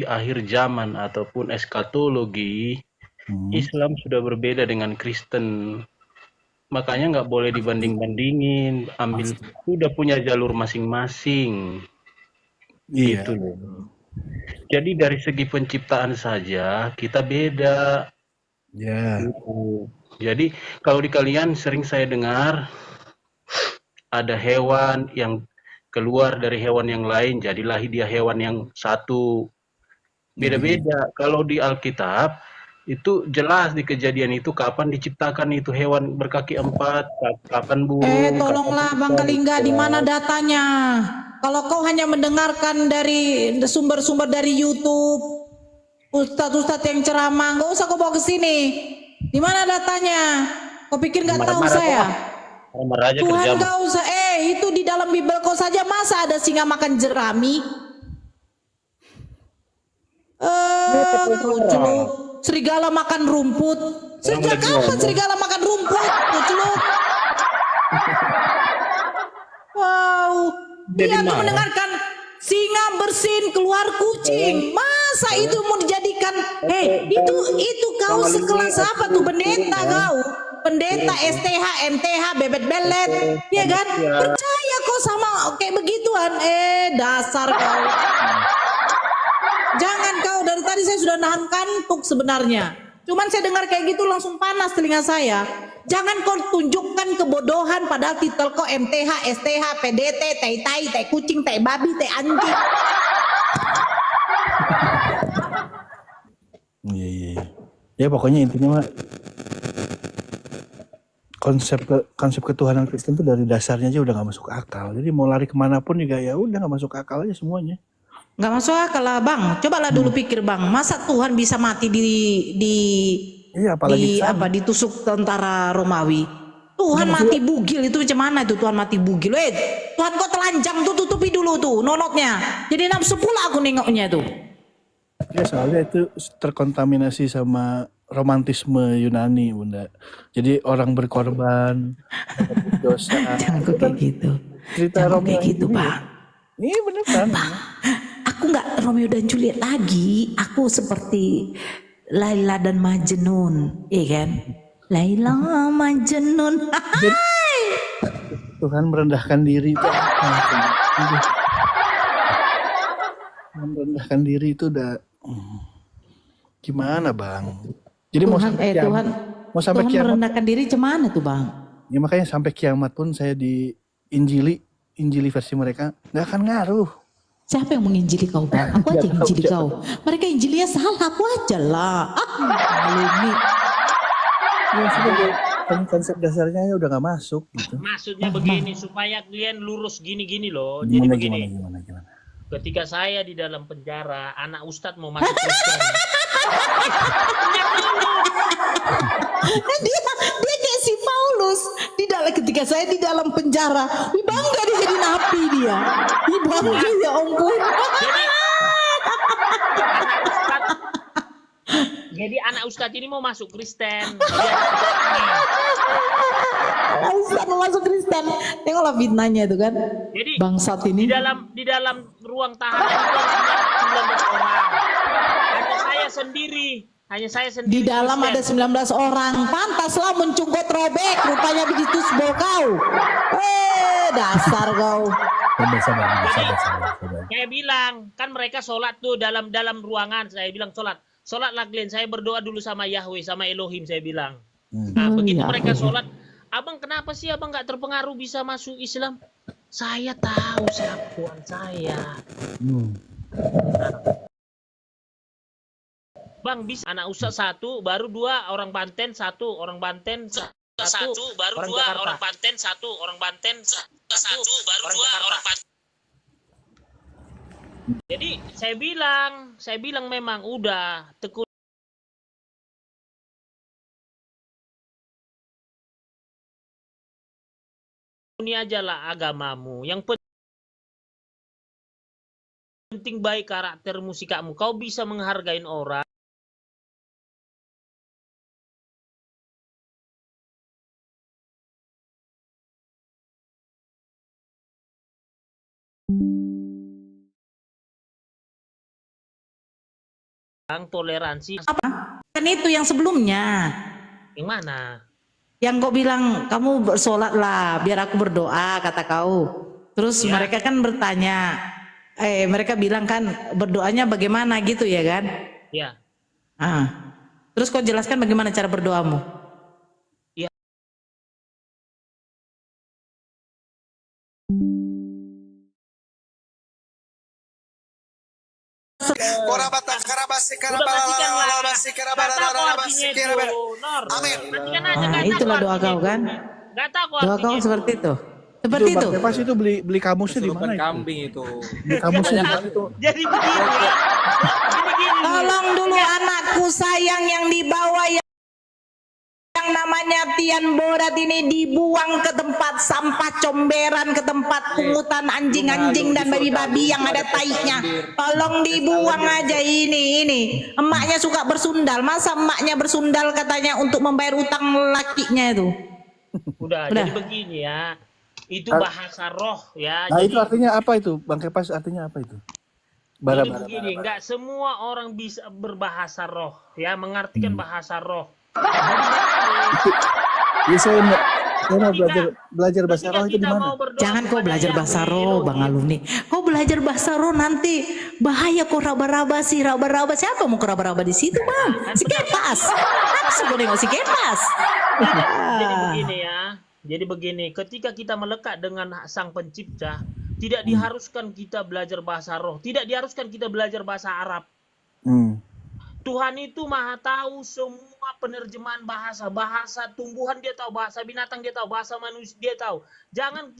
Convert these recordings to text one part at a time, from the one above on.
di akhir zaman ataupun eskatologi, Hmm. Islam sudah berbeda dengan Kristen. Makanya nggak boleh Pasti, dibanding-bandingin, ambil pasti. udah punya jalur masing-masing, Iya. gitu loh. Jadi dari segi penciptaan saja kita beda, Ya. gitu. Jadi kalau di kalian sering saya dengar ada hewan yang keluar dari hewan yang lain, jadilah dia hewan yang satu. Mm-mm. Beda-beda. Kalau di Alkitab itu jelas di kejadian itu kapan diciptakan itu hewan berkaki empat, kapan burung, kapan Tolonglah Bang ikan, itu Kalingga, di mana jelas. datanya? Kalau kau hanya mendengarkan dari sumber-sumber dari YouTube, ustadz-ustadz yang ceramah, nggak usah kau bawa ke sini. Di mana datanya? Kau pikir nggak tahu Marah-marah kok, saya? marah-marah aja Tuhan kerjamu. gak usah, itu di dalam Bible kau saja masa ada singa makan jerami? Kuculuk, serigala makan rumput. Orang Sejak lagi kapan ngomong, serigala makan rumput? Kuculuk. Wow, jadi dia tuh marah. mendengarkan singa bersin keluar kucing. Masa itu mau dijadikan? Itu kau Jangan ini, sekelas apa tuh pendeta kau? Pendeta turun, STH, MTH, bebet belet, ya kan? ya. Percaya kau sama kayak begituan? Dasar kau. Jangan kau, dari tadi saya sudah nahan kantuk sebenarnya. Cuman saya dengar kayak gitu langsung panas telinga saya. Jangan kau tunjukkan kebodohan padahal titel kau MTH, STH, PDT, tai, tai kucing, tai babi, tai anjing. Iya, iya, iya. Ya pokoknya intinya mah konsep ketuhanan Kristen itu dari dasarnya aja udah nggak masuk akal. Jadi mau lari kemanapun juga ya udah nggak masuk akal aja semuanya. Nggak masuk akal lah bang. Cobalah dulu pikir bang. Masa Tuhan bisa mati di Iya apalagi di sana. ditusuk tentara Romawi? Enggak Tuhan maksudnya mati bugil itu macam mana itu Tuhan mati bugil? Tuhan kok telanjang tuh, tutupi dulu tuh nonotnya. Jadi nafsu pula aku nengoknya tuh. ya soalnya itu terkontaminasi sama romantisme Yunani bunda. Jadi orang berkorban, menebus dosa. Jangan Itu kok kan kayak gitu. cerita Jangan kok Romeo kayak and gitu Juliet. bang. Ini beneran. Aku nggak Romeo dan Juliet lagi. Aku seperti Laila dan Majnun, iya kan? Laila Majnun. Jadi Tuhan merendahkan diri itu apa? Tuhan merendahkan diri itu udah gimana bang? Jadi mau Tuhan, sampai kiamat, Tuhan, mau sampai Tuhan kiamat, merendahkan diri cemana tuh bang? ya makanya sampai kiamat pun saya di Injili versi mereka nggak akan ngaruh. Siapa yang menginjili kau bang? Aku aja yang injili kau. Mereka injilinya salah, aku aja lah. Malumi. Ya, konsep dasarnya ya udah nggak masuk gitu. Maksudnya begini, supaya kalian lurus gini-gini loh. Jadi Gimana begini, gimana. ketika saya di dalam penjara, anak Ustadz mau masuk Kristen. Dia kayak si Paulus ketika saya di dalam penjara, bangga dia jadi napi dia. Bangga ya ampun. Jadi anak Ustadz ini mau masuk Kristen. Ustadz mau masuk Kristen. Tengoklah fitnahnya itu kan. Jadi bangsat ini. Di dalam ruang tahanan itu ada 19 orang. Hanya saya sendiri. Di dalam Kristen. ada 19 orang. Pantaslah mencungkut robek. Rupanya begitu sebol kau. Dasar kau. Sabar. Saya bilang, kan mereka sholat tuh dalam ruangan. Saya bilang sholatlah kalian. Saya berdoa dulu sama Yahweh, sama Elohim. Saya bilang. Nah, begitu mereka sholat, abang kenapa sih abang nggak terpengaruh bisa masuk Islam? Saya tahu siapa Tuhan saya. Bang bisa anak Ustaz satu, baru 2 orang Banten, satu orang Banten, satu baru 2 orang Banten, satu orang Banten, satu baru 2 orang Banten. Jadi saya bilang memang udah tekun ini aja lah agamamu. Yang penting baik karakter musikamu. Kau bisa menghargai orang. toleransi. Kan itu yang sebelumnya. Yang mana? Yang kau bilang kamu bersolat lah biar aku berdoa kata kau. Terus Ya. mereka kan bertanya, mereka bilang kan berdoanya bagaimana gitu ya kan? Ya. Terus kau jelaskan bagaimana cara berdoamu? Ya. Nah, itulah doa kau kan? Gak tahu Doa kau artinya seperti itu. Seperti itu. Bang Kepas itu beli kamusnya di mana itu? Kambing itu. Beli kamusnya di mana itu? Jadi begini ya. Jadi gini. Tolong dulu anakku sayang yang dibawa yang namanya Tian Borat ini dibuang ke tempat sampah comberan, ke tempat pungutan anjing-anjing dan babi-babi yang ada taiknya. Tolong dibuang aja ini. Emaknya suka bersundal. Masa emaknya bersundal katanya untuk membayar utang lakinya itu? Udah. Jadi begini ya. Itu bahasa roh ya. Nah Jadi, itu artinya apa itu? Bang Kepas artinya apa itu? jadi begini, nggak semua orang bisa berbahasa roh ya, mengartikan bahasa roh. Ya, saya mau belajar bahasa roh itu di mana? Jangan kau belajar bahasa roh, Bang Alumni. Kau belajar bahasa roh nanti bahaya kau raba-raba sih, raba-raba. Siapa mau ke raba-raba di situ, Bang? Si Kepas. Apa sih kau nengok si Kepas? Jadi begini ya. Jadi begini, ketika kita melekat dengan Sang Pencipta, tidak diharuskan kita belajar bahasa roh, tidak diharuskan kita belajar bahasa Arab. Tuhan itu maha tahu semua penerjemahan bahasa tumbuhan dia tahu, bahasa binatang dia tahu, bahasa manusia dia tahu. Jangan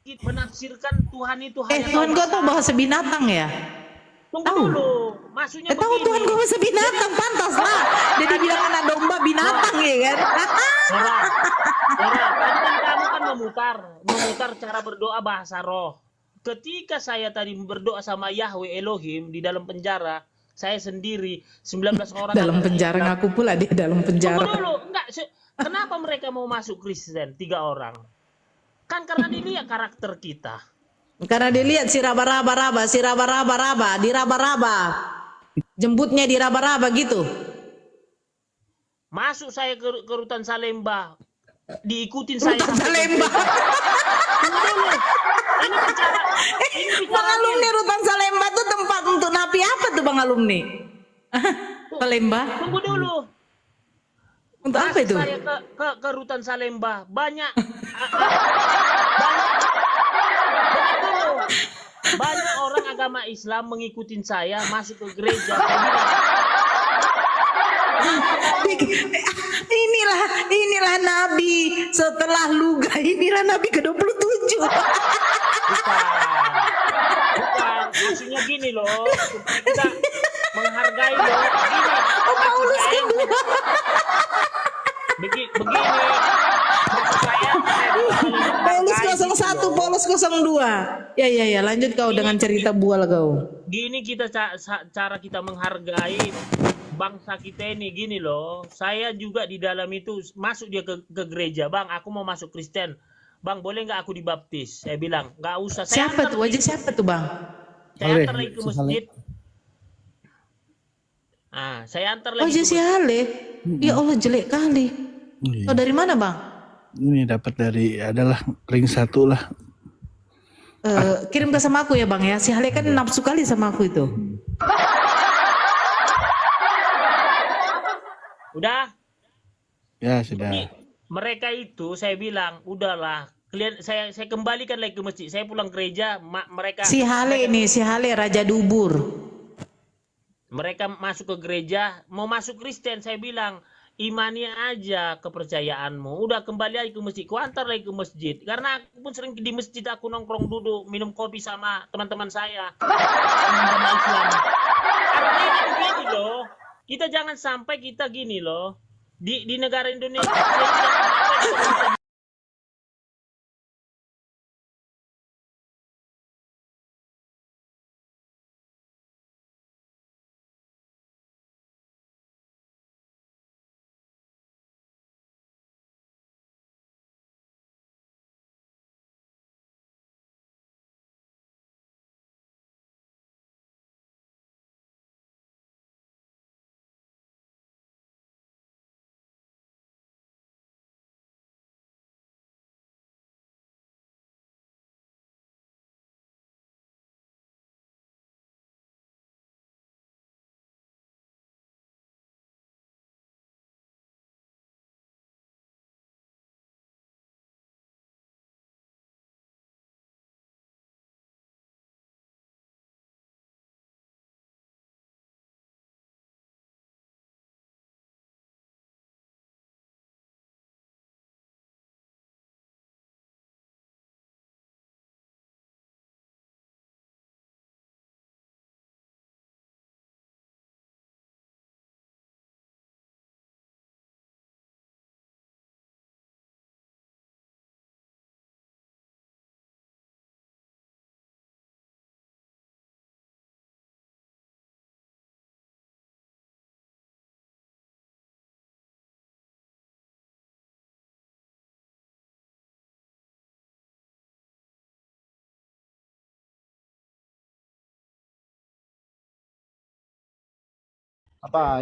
kita menafsirkan Tuhan itu hanya Tuhan kau tahu bahasa binatang ya? Tunggu dulu, maksudnya Tahu begini. Tuhan kau bahasa binatang, pantas lah. Jadi bilang anak domba binatang ya kan? Kan kamu kan memutar cara berdoa bahasa roh. Ketika saya tadi berdoa sama Yahweh Elohim di dalam penjara, saya sendiri 19 orang Dalam penjara ngaku pula dia dalam penjara. Tunggu dulu, enggak. Kenapa mereka mau masuk Kristen 3 orang? Kan karena dilihat karakter kita. Karena dilihat si raba-raba, diraba-raba. Jemputnya di raba-raba gitu. Masuk saya ke Rutan Salemba, diikutin saya Rutan sampai Salemba. Tunggu dulu. Ini bicara Bang Alumni Rutan Salemba tuh tempat untuk napi apa tuh Bang Alumni? Salemba? Tunggu dulu. Untuk apa Masuk itu? saya ke Rutan Salemba, banyak banyak orang agama Islam mengikutin saya masuk ke gereja. Inilah Nabi setelah Luga, inilah Nabi ke-27. Bukan. Maksudnya gini loh, supaya kita menghargai loh. Begini. Paulus kedua. Begini. Paulus 01, Paulus 02. Ya, lanjut kau dengan cerita bual kau. Gini kita cara kita menghargai bangsa kita ini gini loh. Saya juga di dalam itu masuk dia ke gereja, Bang. Aku mau masuk Kristen. Bang, boleh nggak aku dibaptis? Saya bilang, nggak usah. Siapa tuh? Wajah siapa tuh, Bang? Saya antar lagi ke masjid. Saya antar lagi. Wajah si Hale. Ya Allah, jelek kali. Oh, dari mana, Bang? Ini dapat dari adalah ring 1 lah. Kirim ke sama aku ya, Bang ya. Si Hale kan nafsu kali sama aku itu. Udah? Ya sudah. Mereka itu saya bilang, udahlah. Kalian saya kembalikan lagi ke masjid. Saya pulang gereja, mereka Si Hale Raja Dubur. Mereka masuk ke gereja, mau masuk Kristen, saya bilang, imani aja kepercayaanmu. Udah kembali lagi ke masjid, ku antar lagi ke masjid. Karena aku pun sering di masjid, aku nongkrong duduk, minum kopi sama teman-teman saya. Teman-teman Islam. Artinya begini loh, kita jangan sampai kita gini loh, di negara Indonesia.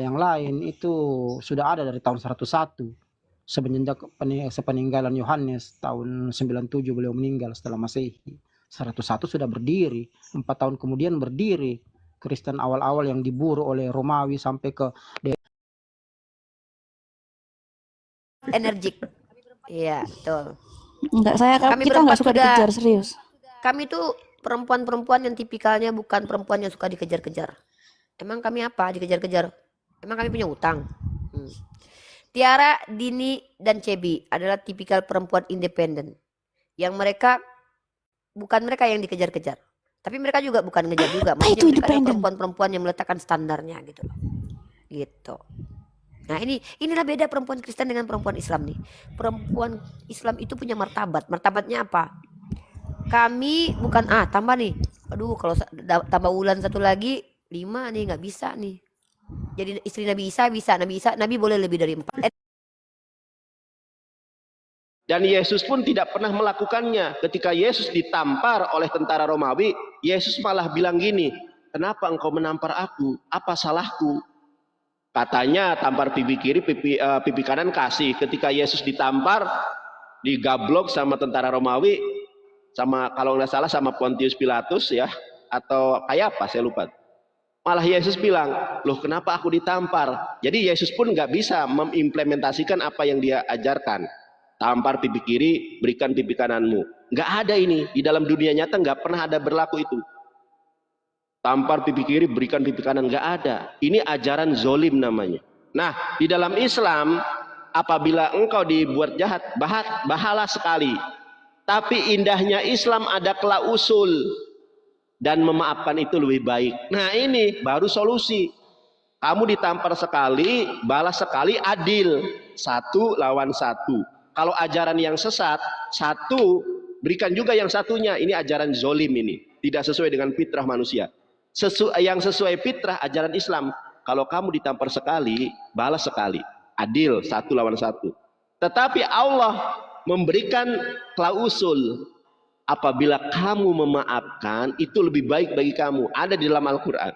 yang lain itu sudah ada dari tahun 101. Semenjak sepeninggalan Yohanes tahun 97 beliau meninggal setelah Masehi. 101 sudah berdiri, 4 tahun kemudian berdiri. Kristen awal-awal yang diburu oleh Romawi sampai ke energik. Iya, betul. Enggak, kita berempat nggak suka sudah- dikejar, serius. Kami tuh perempuan-perempuan yang tipikalnya bukan perempuan yang suka dikejar-kejar. Emang kami apa dikejar-kejar? Emang kami punya utang? Tiara, Dini, dan Cebi adalah tipikal perempuan independen. Yang mereka yang dikejar-kejar. Tapi mereka juga bukan ngejar juga. Maksudnya itu mereka adalah independen? perempuan-perempuan yang meletakkan standarnya gitu. Gitu. Nah inilah beda perempuan Kristen dengan perempuan Islam nih. Perempuan Islam itu punya martabat. Martabatnya apa? Kami bukan tambah nih. Aduh kalau tambah bulan 1 lagi 5 nih nggak bisa nih. Jadi istri Nabi Isa bisa, Nabi boleh lebih dari 4. Dan Yesus pun tidak pernah melakukannya. Ketika Yesus ditampar oleh tentara Romawi, Yesus malah bilang gini, kenapa engkau menampar aku? Apa salahku? Katanya tampar pipi kiri, pipi kanan kasih. Ketika Yesus ditampar, digablok sama tentara Romawi, sama kalau nggak salah sama Pontius Pilatus ya, atau kayak apa saya lupa. Malah Yesus bilang, loh kenapa aku ditampar? Jadi Yesus pun nggak bisa mengimplementasikan apa yang dia ajarkan. Tampar pipi kiri, berikan pipi kananmu. Nggak ada ini di dalam dunia nyata, nggak pernah ada berlaku itu. Tampar pipi kiri, berikan pipi kanan, nggak ada. Ini ajaran zolim namanya. Nah, di dalam Islam, apabila engkau dibuat jahat, bahala sekali. Tapi indahnya Islam ada klausul dan memaafkan itu lebih baik. Nah, ini baru solusi. Kamu ditampar sekali, balas sekali, adil. 1 lawan 1. Kalau ajaran yang sesat, 1 berikan juga yang satunya. Ini ajaran zolim ini, tidak sesuai dengan fitrah manusia. Yang sesuai fitrah ajaran Islam, kalau kamu ditampar sekali, balas sekali, adil 1 lawan 1. Tetapi Allah memberikan klausul, apabila kamu memaafkan itu lebih baik bagi kamu. Ada di dalam Al-Quran.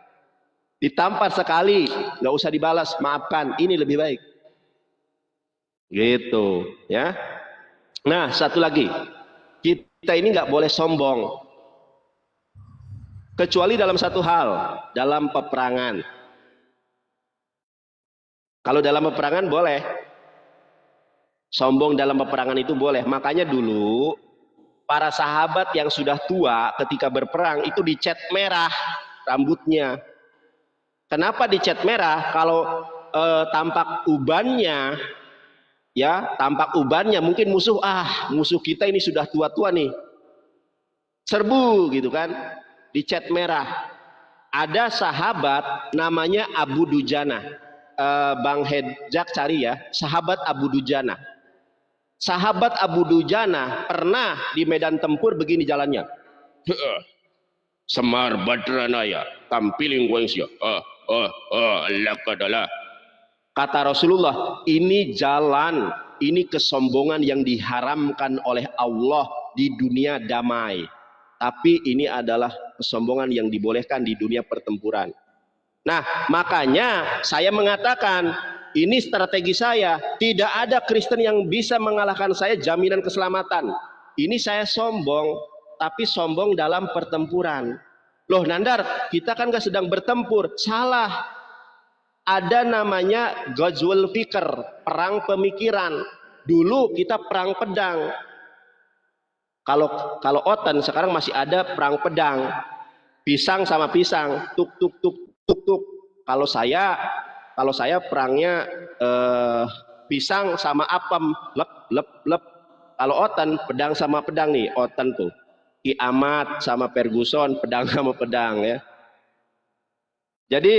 Ditampar sekali, nggak usah dibalas, maafkan, ini lebih baik. Gitu ya. Nah, satu lagi, kita ini nggak boleh sombong, kecuali dalam satu hal, dalam peperangan. Kalau dalam peperangan boleh, sombong dalam peperangan itu boleh. Makanya dulu para sahabat yang sudah tua ketika berperang itu dicat merah rambutnya. Kenapa dicat merah? Kalau tampak ubannya, ya tampak ubannya, mungkin musuh kita ini sudah tua-tua nih, serbu gitu kan, dicat merah. Ada sahabat namanya Abu Dujana, Bang Hedjak cari ya, sahabat Abu Dujana. Sahabat Abu Dujana pernah di medan tempur begini jalannya, Semar Badranaya tampiling wengsia, kata Rasulullah, ini jalan, ini kesombongan yang diharamkan oleh Allah di dunia damai. Tapi ini adalah kesombongan yang dibolehkan di dunia pertempuran. Nah, makanya saya mengatakan, ini strategi saya. Tidak ada Kristen yang bisa mengalahkan saya, jaminan keselamatan. Ini saya sombong, tapi sombong dalam pertempuran. Loh Nandar, kita kan gak sedang bertempur. Salah. Ada namanya Ghazwul Fikr, perang pemikiran. Dulu kita perang pedang. Kalau otan sekarang masih ada perang pedang. Pisang sama pisang, tuk tuk tuk tuk tuk. Kalau saya perangnya pisang sama apem, lep lep lep. Kalau otan pedang sama pedang nih, otan tuh. Ki Ahmad sama Ferguson, pedang sama pedang ya. Jadi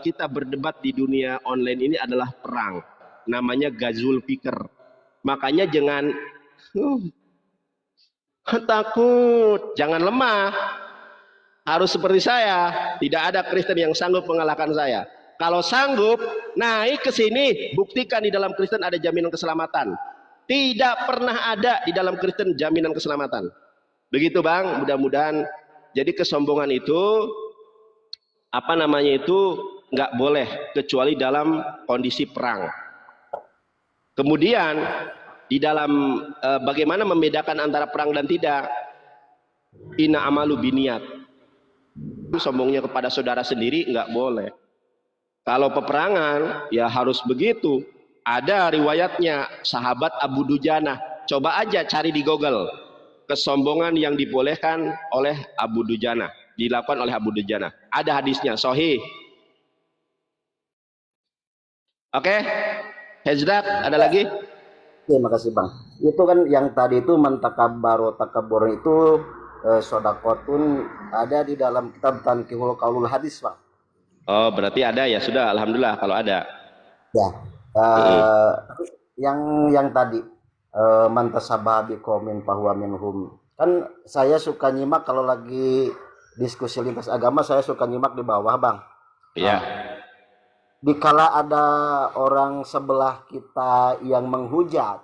kita berdebat di dunia online ini adalah perang, namanya Ghazwul Fikr. Makanya jangan takut, jangan lemah, harus seperti saya. Tidak ada Kristen yang sanggup mengalahkan saya. Kalau sanggup, naik ke sini, buktikan di dalam Kristen ada jaminan keselamatan. Tidak pernah ada di dalam Kristen jaminan keselamatan. Begitu Bang, mudah-mudahan. Jadi kesombongan itu nggak boleh kecuali dalam kondisi perang. Kemudian di dalam bagaimana membedakan antara perang dan tidak, inna amalu biniat, sombongnya kepada saudara sendiri nggak boleh. Kalau peperangan ya harus begitu. Ada riwayatnya sahabat Abu Dujana, coba aja cari di Google, kesombongan yang dibolehkan oleh Abu Dujana, dilakukan oleh Abu Dujana. Ada hadisnya, sahih. Oke, Hezdat, ada lagi? Terima kasih Bang. Itu kan yang tadi itu mantakabaro takabur itu sodakotun ada di dalam kitab Tanqihul Qaulul Hadis, Bang. Oh, berarti ada ya, sudah, alhamdulillah kalau ada. Ya. Yang tadi mantasabah biqaumin fahuwa minhum. Kan saya suka nyimak kalau lagi diskusi lintas agama, saya suka nyimak di bawah, Bang. Iya. Dikala ada orang sebelah kita yang menghujat,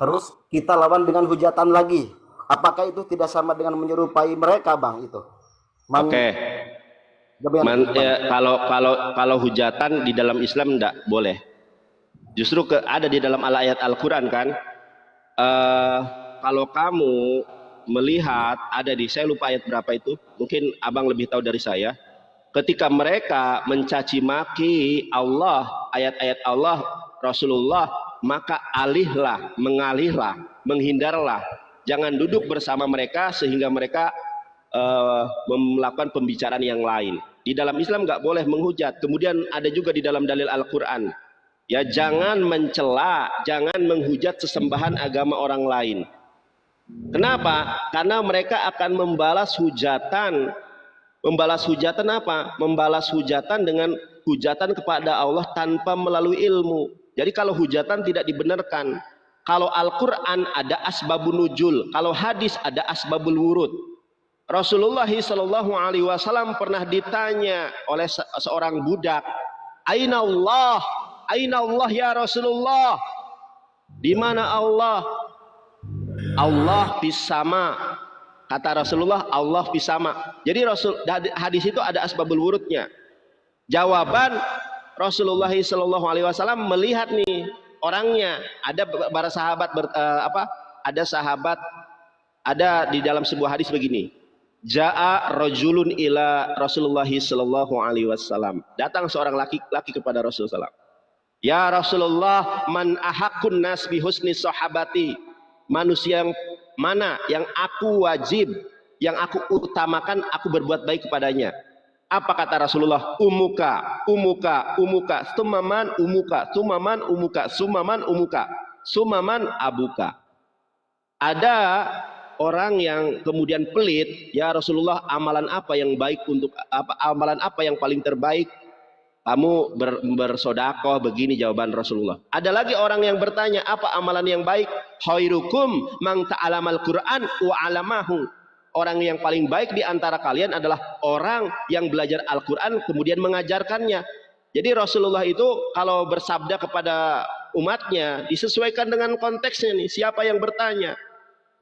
terus kita lawan dengan hujatan lagi, apakah itu tidak sama dengan menyerupai mereka, Bang? Itu. Oke. Kalau hujatan di dalam Islam tidak boleh. Justru ada di dalam ayat Al-Quran kan. Kalau kamu melihat ada di, saya lupa ayat berapa itu, mungkin abang lebih tahu dari saya. Ketika mereka mencaci maki Allah, ayat-ayat Allah, Rasulullah, maka mengalihlah, menghindarlah. Jangan duduk bersama mereka sehingga mereka melakukan pembicaraan yang lain. Di dalam Islam nggak boleh menghujat. Kemudian ada juga di dalam dalil Al-Quran, ya jangan mencela, jangan menghujat sesembahan agama orang lain. Kenapa? Karena mereka akan membalas hujatan. Membalas hujatan apa? Membalas hujatan dengan hujatan kepada Allah tanpa melalui ilmu. Jadi kalau hujatan tidak dibenarkan. Kalau Al-Quran ada asbabun nuzul, kalau hadis ada asbabul wurud. Rasulullah SAW pernah ditanya oleh seorang budak, Aina Allah ya Rasulullah, di mana Allah? Allah fis sama. Kata Rasulullah, Allah fis sama. Jadi hadis itu ada asbabul wurudnya. Jawaban Rasulullah SAW melihat nih orangnya, ada para sahabat ada di dalam sebuah hadis begini. Ja'a rajulun ila Rasulullah SAW. Datang seorang laki-laki kepada Rasulullah. Ya Rasulullah, man ahakun nas bi husni sahabati. Manusia yang mana yang aku wajib, yang aku utamakan, aku berbuat baik kepadanya. Apa kata Rasulullah? Umuka, sumaman umuka, sumaman abuka. Ada orang yang kemudian pelit, ya Rasulullah, amalan apa yang baik amalan apa yang paling terbaik? Kamu bersodakoh, begini jawaban Rasulullah. Ada lagi orang yang bertanya, apa amalan yang baik? Khairukum man ta'alamal Qur'an wa 'alamahu. Orang yang paling baik di antara kalian adalah orang yang belajar Al-Quran kemudian mengajarkannya. Jadi Rasulullah itu kalau bersabda kepada umatnya disesuaikan dengan konteksnya nih, siapa yang bertanya.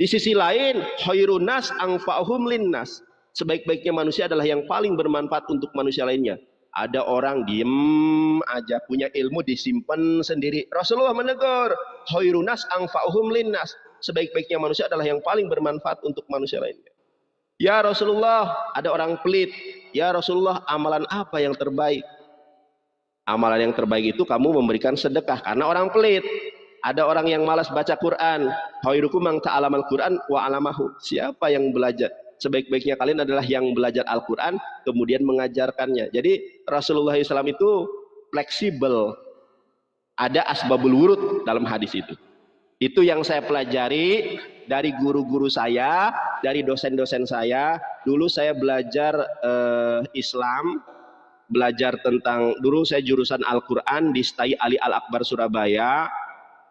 Di sisi lain, khairun nas anfa'uhum linnas. Sebaik-baiknya manusia adalah yang paling bermanfaat untuk manusia lainnya. Ada orang diem aja, punya ilmu disimpan sendiri. Rasulullah menegur, khairun nas anfa'uhum linnas. Sebaik-baiknya manusia adalah yang paling bermanfaat untuk manusia lainnya. Ya Rasulullah, ada orang pelit. Ya Rasulullah, amalan apa yang terbaik? Amalan yang terbaik itu kamu memberikan sedekah karena orang pelit. Ada orang yang malas baca Quran. Khairukum man ta'alamal Quran wa 'alamahu. Siapa yang belajar? Sebaik-baiknya kalian adalah yang belajar Al-Quran kemudian mengajarkannya. Jadi Rasulullah SAW itu fleksibel. Ada asbabul wurud dalam hadis itu. Itu yang saya pelajari dari guru-guru saya, dari dosen-dosen saya. Dulu saya belajar Islam, belajar tentang, dulu saya jurusan Al-Quran di Stai Ali Al-Akbar Surabaya.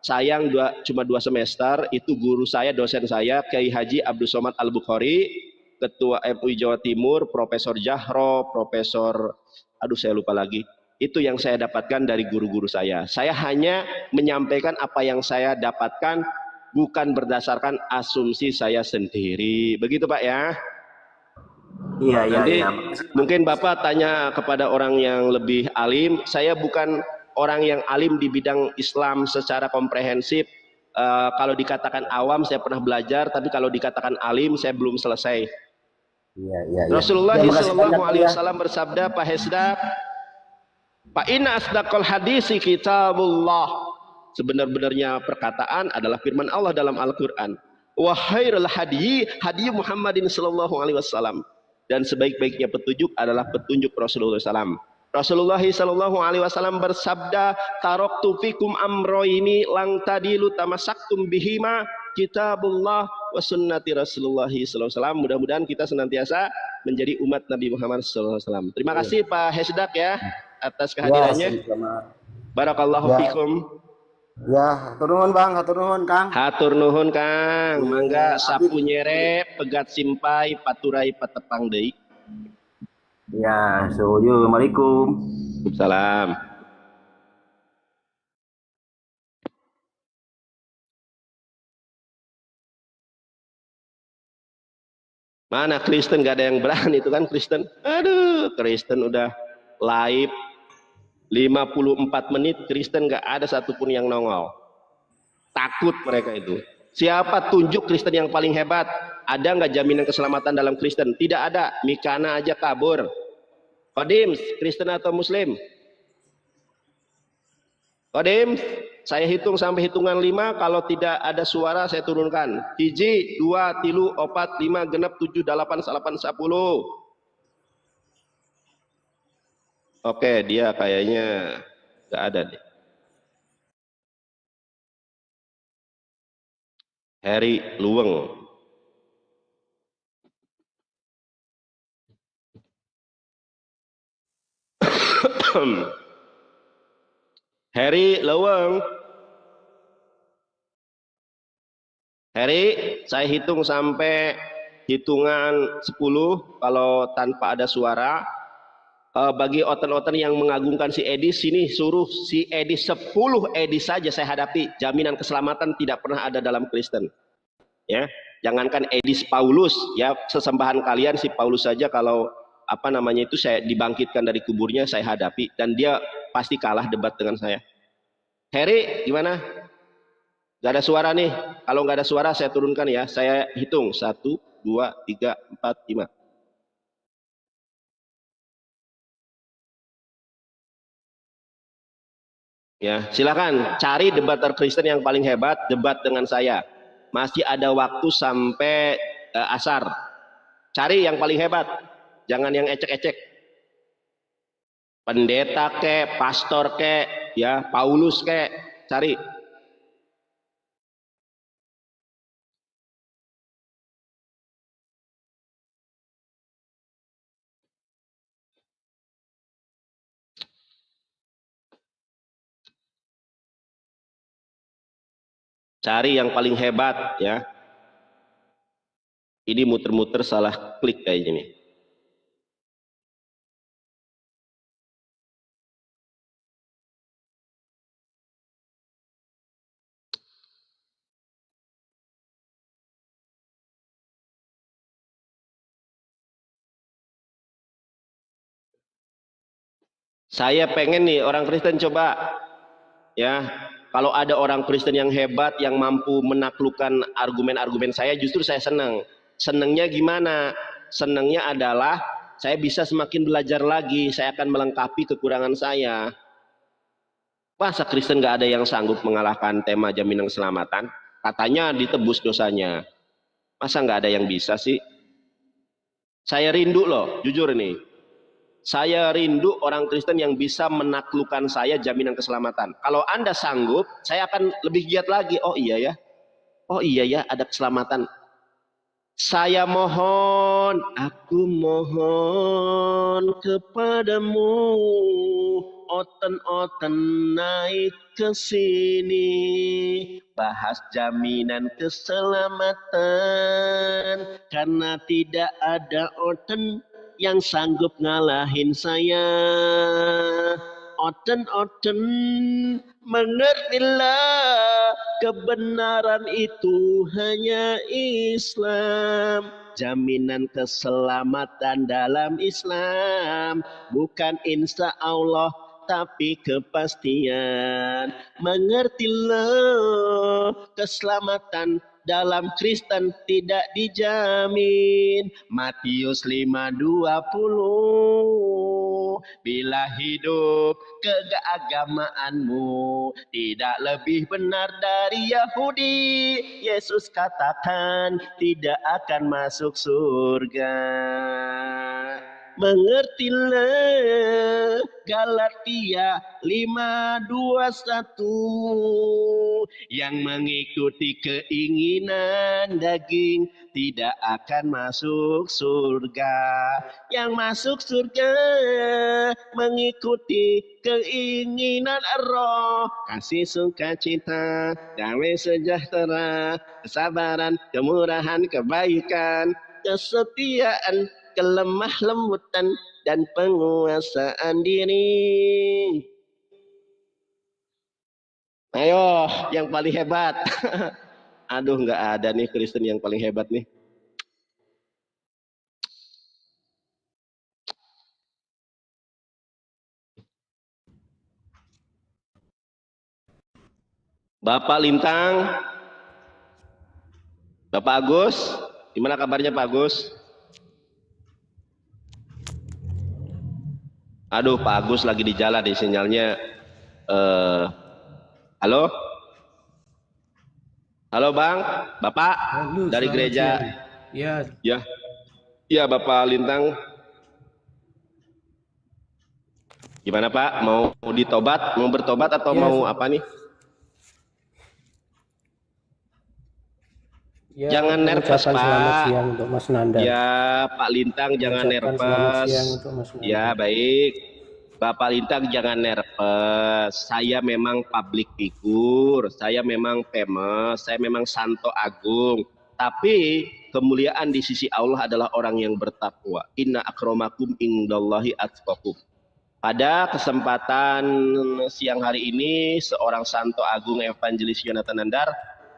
Sayang cuma 2 semester, itu guru saya, dosen saya, Kiai Haji Abdul Somad Al-Bukhari, Ketua MUI Jawa Timur, Profesor Jahro, Profesor, saya lupa lagi. Itu yang saya dapatkan dari guru-guru saya. Saya hanya menyampaikan apa yang saya dapatkan, bukan berdasarkan asumsi saya sendiri. Begitu Pak ya. Iya, iya, Nanti iya. mungkin Bapak tanya kepada orang yang lebih alim. Saya bukan orang yang alim di bidang Islam secara komprehensif. Kalau dikatakan awam saya pernah belajar, tapi kalau dikatakan alim saya belum selesai. Iya, iya, iya. Rasulullah Terima kasih Shallallahu banyak, Alaihi ya. Wasallam bersabda, Pak Hesdak, Pak Inna asdaqal hadisi kitabullah. Sebenar-benarnya perkataan adalah firman Allah dalam Al-Quran. Wa khairul hadi Muhammadin Sallallahu Alaihi Wasallam. Dan sebaik-baiknya petunjuk adalah petunjuk Rasulullah SAW. Rasulullah Sallallahu Alaihi Wasallam bersabda, taraktu fikum amroini lang tadilu tamasaktum bihima kitabullah wa sunnati Rasulullah Sallallahu Alaihi Wasallam. Mudah-mudahan kita senantiasa menjadi umat Nabi Muhammad Sallallahu Alaihi Wasallam. Terima kasih Pak Hesdak ya atas kehadirannya. Barakallahu fikum. Ya, hatur nuhun Bang, hatur nuhun Kang. Hatur nuhun Kang, mangga sapu nyere, pegat simpai, paturai patepang deui. Ya, assalamualaikum. Salam. Mana Kristen, gak ada yang berani itu kan Kristen. Aduh, Kristen udah live 54 menit, Kristen gak ada satupun yang nongol. Takut mereka itu. Siapa tunjuk Kristen yang paling hebat? Ada nggak jaminan keselamatan dalam Kristen? Tidak ada. Mikana aja kabur. Kodim, Kristen atau Muslim? Kodim, saya hitung sampai hitungan 5. Kalau tidak ada suara saya turunkan. 1, 2, 3, 4, 5, genap, 7, 8, 9, 10. Oke, dia kayaknya nggak ada deh. Harry Luweng. Harry Luweng. Harry, saya hitung sampai hitungan 10. Kalau tanpa ada suara, bagi oten-oten yang mengagungkan si Edis, sini suruh si Edis 10 Edis saja saya hadapi. Jaminan keselamatan tidak pernah ada dalam Kristen. Ya, jangankan Edis Paulus, ya sesembahan kalian si Paulus saja kalau apa namanya itu saya dibangkitkan dari kuburnya saya hadapi dan dia pasti kalah debat dengan saya. Harry, gimana? Gak ada suara nih. Kalau nggak ada suara saya turunkan ya. Saya hitung 1, 2, 3, 4, 5. Ya, silakan cari debater Kristen yang paling hebat, debat dengan saya. Masih ada waktu sampai asar. Cari yang paling hebat, jangan yang ecek-ecek. Pendeta ke, pastor ke, ya Paulus ke, cari. Cari yang paling hebat ya. Ini muter-muter salah klik kayaknya nih. Saya pengen nih orang Kristen coba ya. Kalau ada orang Kristen yang hebat, yang mampu menaklukkan argumen-argumen saya, justru saya senang. Senangnya gimana? Senangnya adalah saya bisa semakin belajar lagi, saya akan melengkapi kekurangan saya. Masa Kristen gak ada yang sanggup mengalahkan tema jaminan keselamatan? Katanya ditebus dosanya. Masa gak ada yang bisa sih? Saya rindu loh, jujur nih. Saya rindu orang Kristen yang bisa menaklukkan saya jaminan keselamatan. Kalau Anda sanggup, saya akan lebih giat lagi. Oh iya ya, oh iya ya, ada keselamatan. Saya mohon, aku mohon kepadamu, oten-oten naik ke sini, bahas jaminan keselamatan, karena tidak ada oten yang sanggup ngalahin saya. Oten-oten mengertilah kebenaran itu hanya Islam. Jaminan keselamatan dalam Islam bukan insya Allah tapi kepastian. Mengertilah, keselamatan dalam Kristen tidak dijamin. Matius 5:20. Bila hidup keagamaanmu tidak lebih benar dari Yahudi, Yesus katakan tidak akan masuk surga. Mengertilah, Galatia 5:21. Yang mengikuti keinginan daging tidak akan masuk surga. Yang masuk surga mengikuti keinginan roh, kasih sukacita, damai sejahtera, kesabaran, kemurahan, kebaikan, kesetiaan, kelemah lembutan, dan penguasaan diri. Ayo, yang paling hebat. Aduh, nggak ada nih Kristen yang paling hebat nih. Bapak Lintang, Bapak Agus, gimana kabarnya Pak Agus? Aduh, Pak Agus lagi di jalan nih sinyalnya. Halo? Halo Bang, Bapak. Halo, dari gereja. Ya. Ya. Ya, Bapak Lintang. Gimana Pak? Mau ditobat, mau bertobat atau ya, mau apa nih? Ya, jangan nervous Pak. Selamat siang untuk Mas Nanda. Ya Pak Lintang jangan nervous. Ya baik. Bapak Lintang jangan nervous. Saya memang public figure. Saya memang famous. Saya memang Santo Agung. Tapi kemuliaan di sisi Allah adalah orang yang bertakwa. Inna akramakum indallahi atqakum. Pada kesempatan siang hari ini seorang Santo Agung Evangelis Yonatan Nandar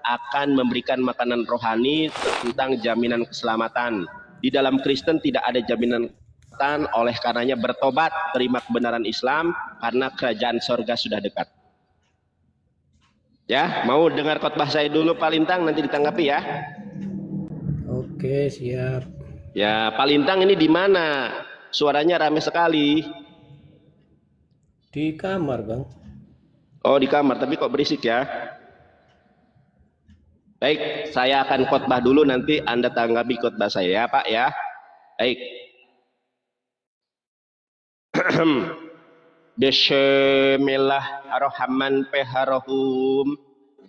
akan memberikan makanan rohani tentang jaminan keselamatan. Di dalam Kristen tidak ada jaminan keselamatan, oleh karenanya bertobat, terima kebenaran Islam karena kerajaan sorga sudah dekat. Ya, mau dengar khotbah saya dulu Pak Lintang, nanti ditanggapi ya. Oke, siap. Ya, Pak Lintang ini di mana? Suaranya ramai sekali. Di kamar, Bang. Oh, di kamar, tapi kok berisik ya? Baik, saya akan khotbah dulu, nanti Anda tanggapi khotbah saya ya Pak ya. Baik. Bismillahirrahmanirrahim.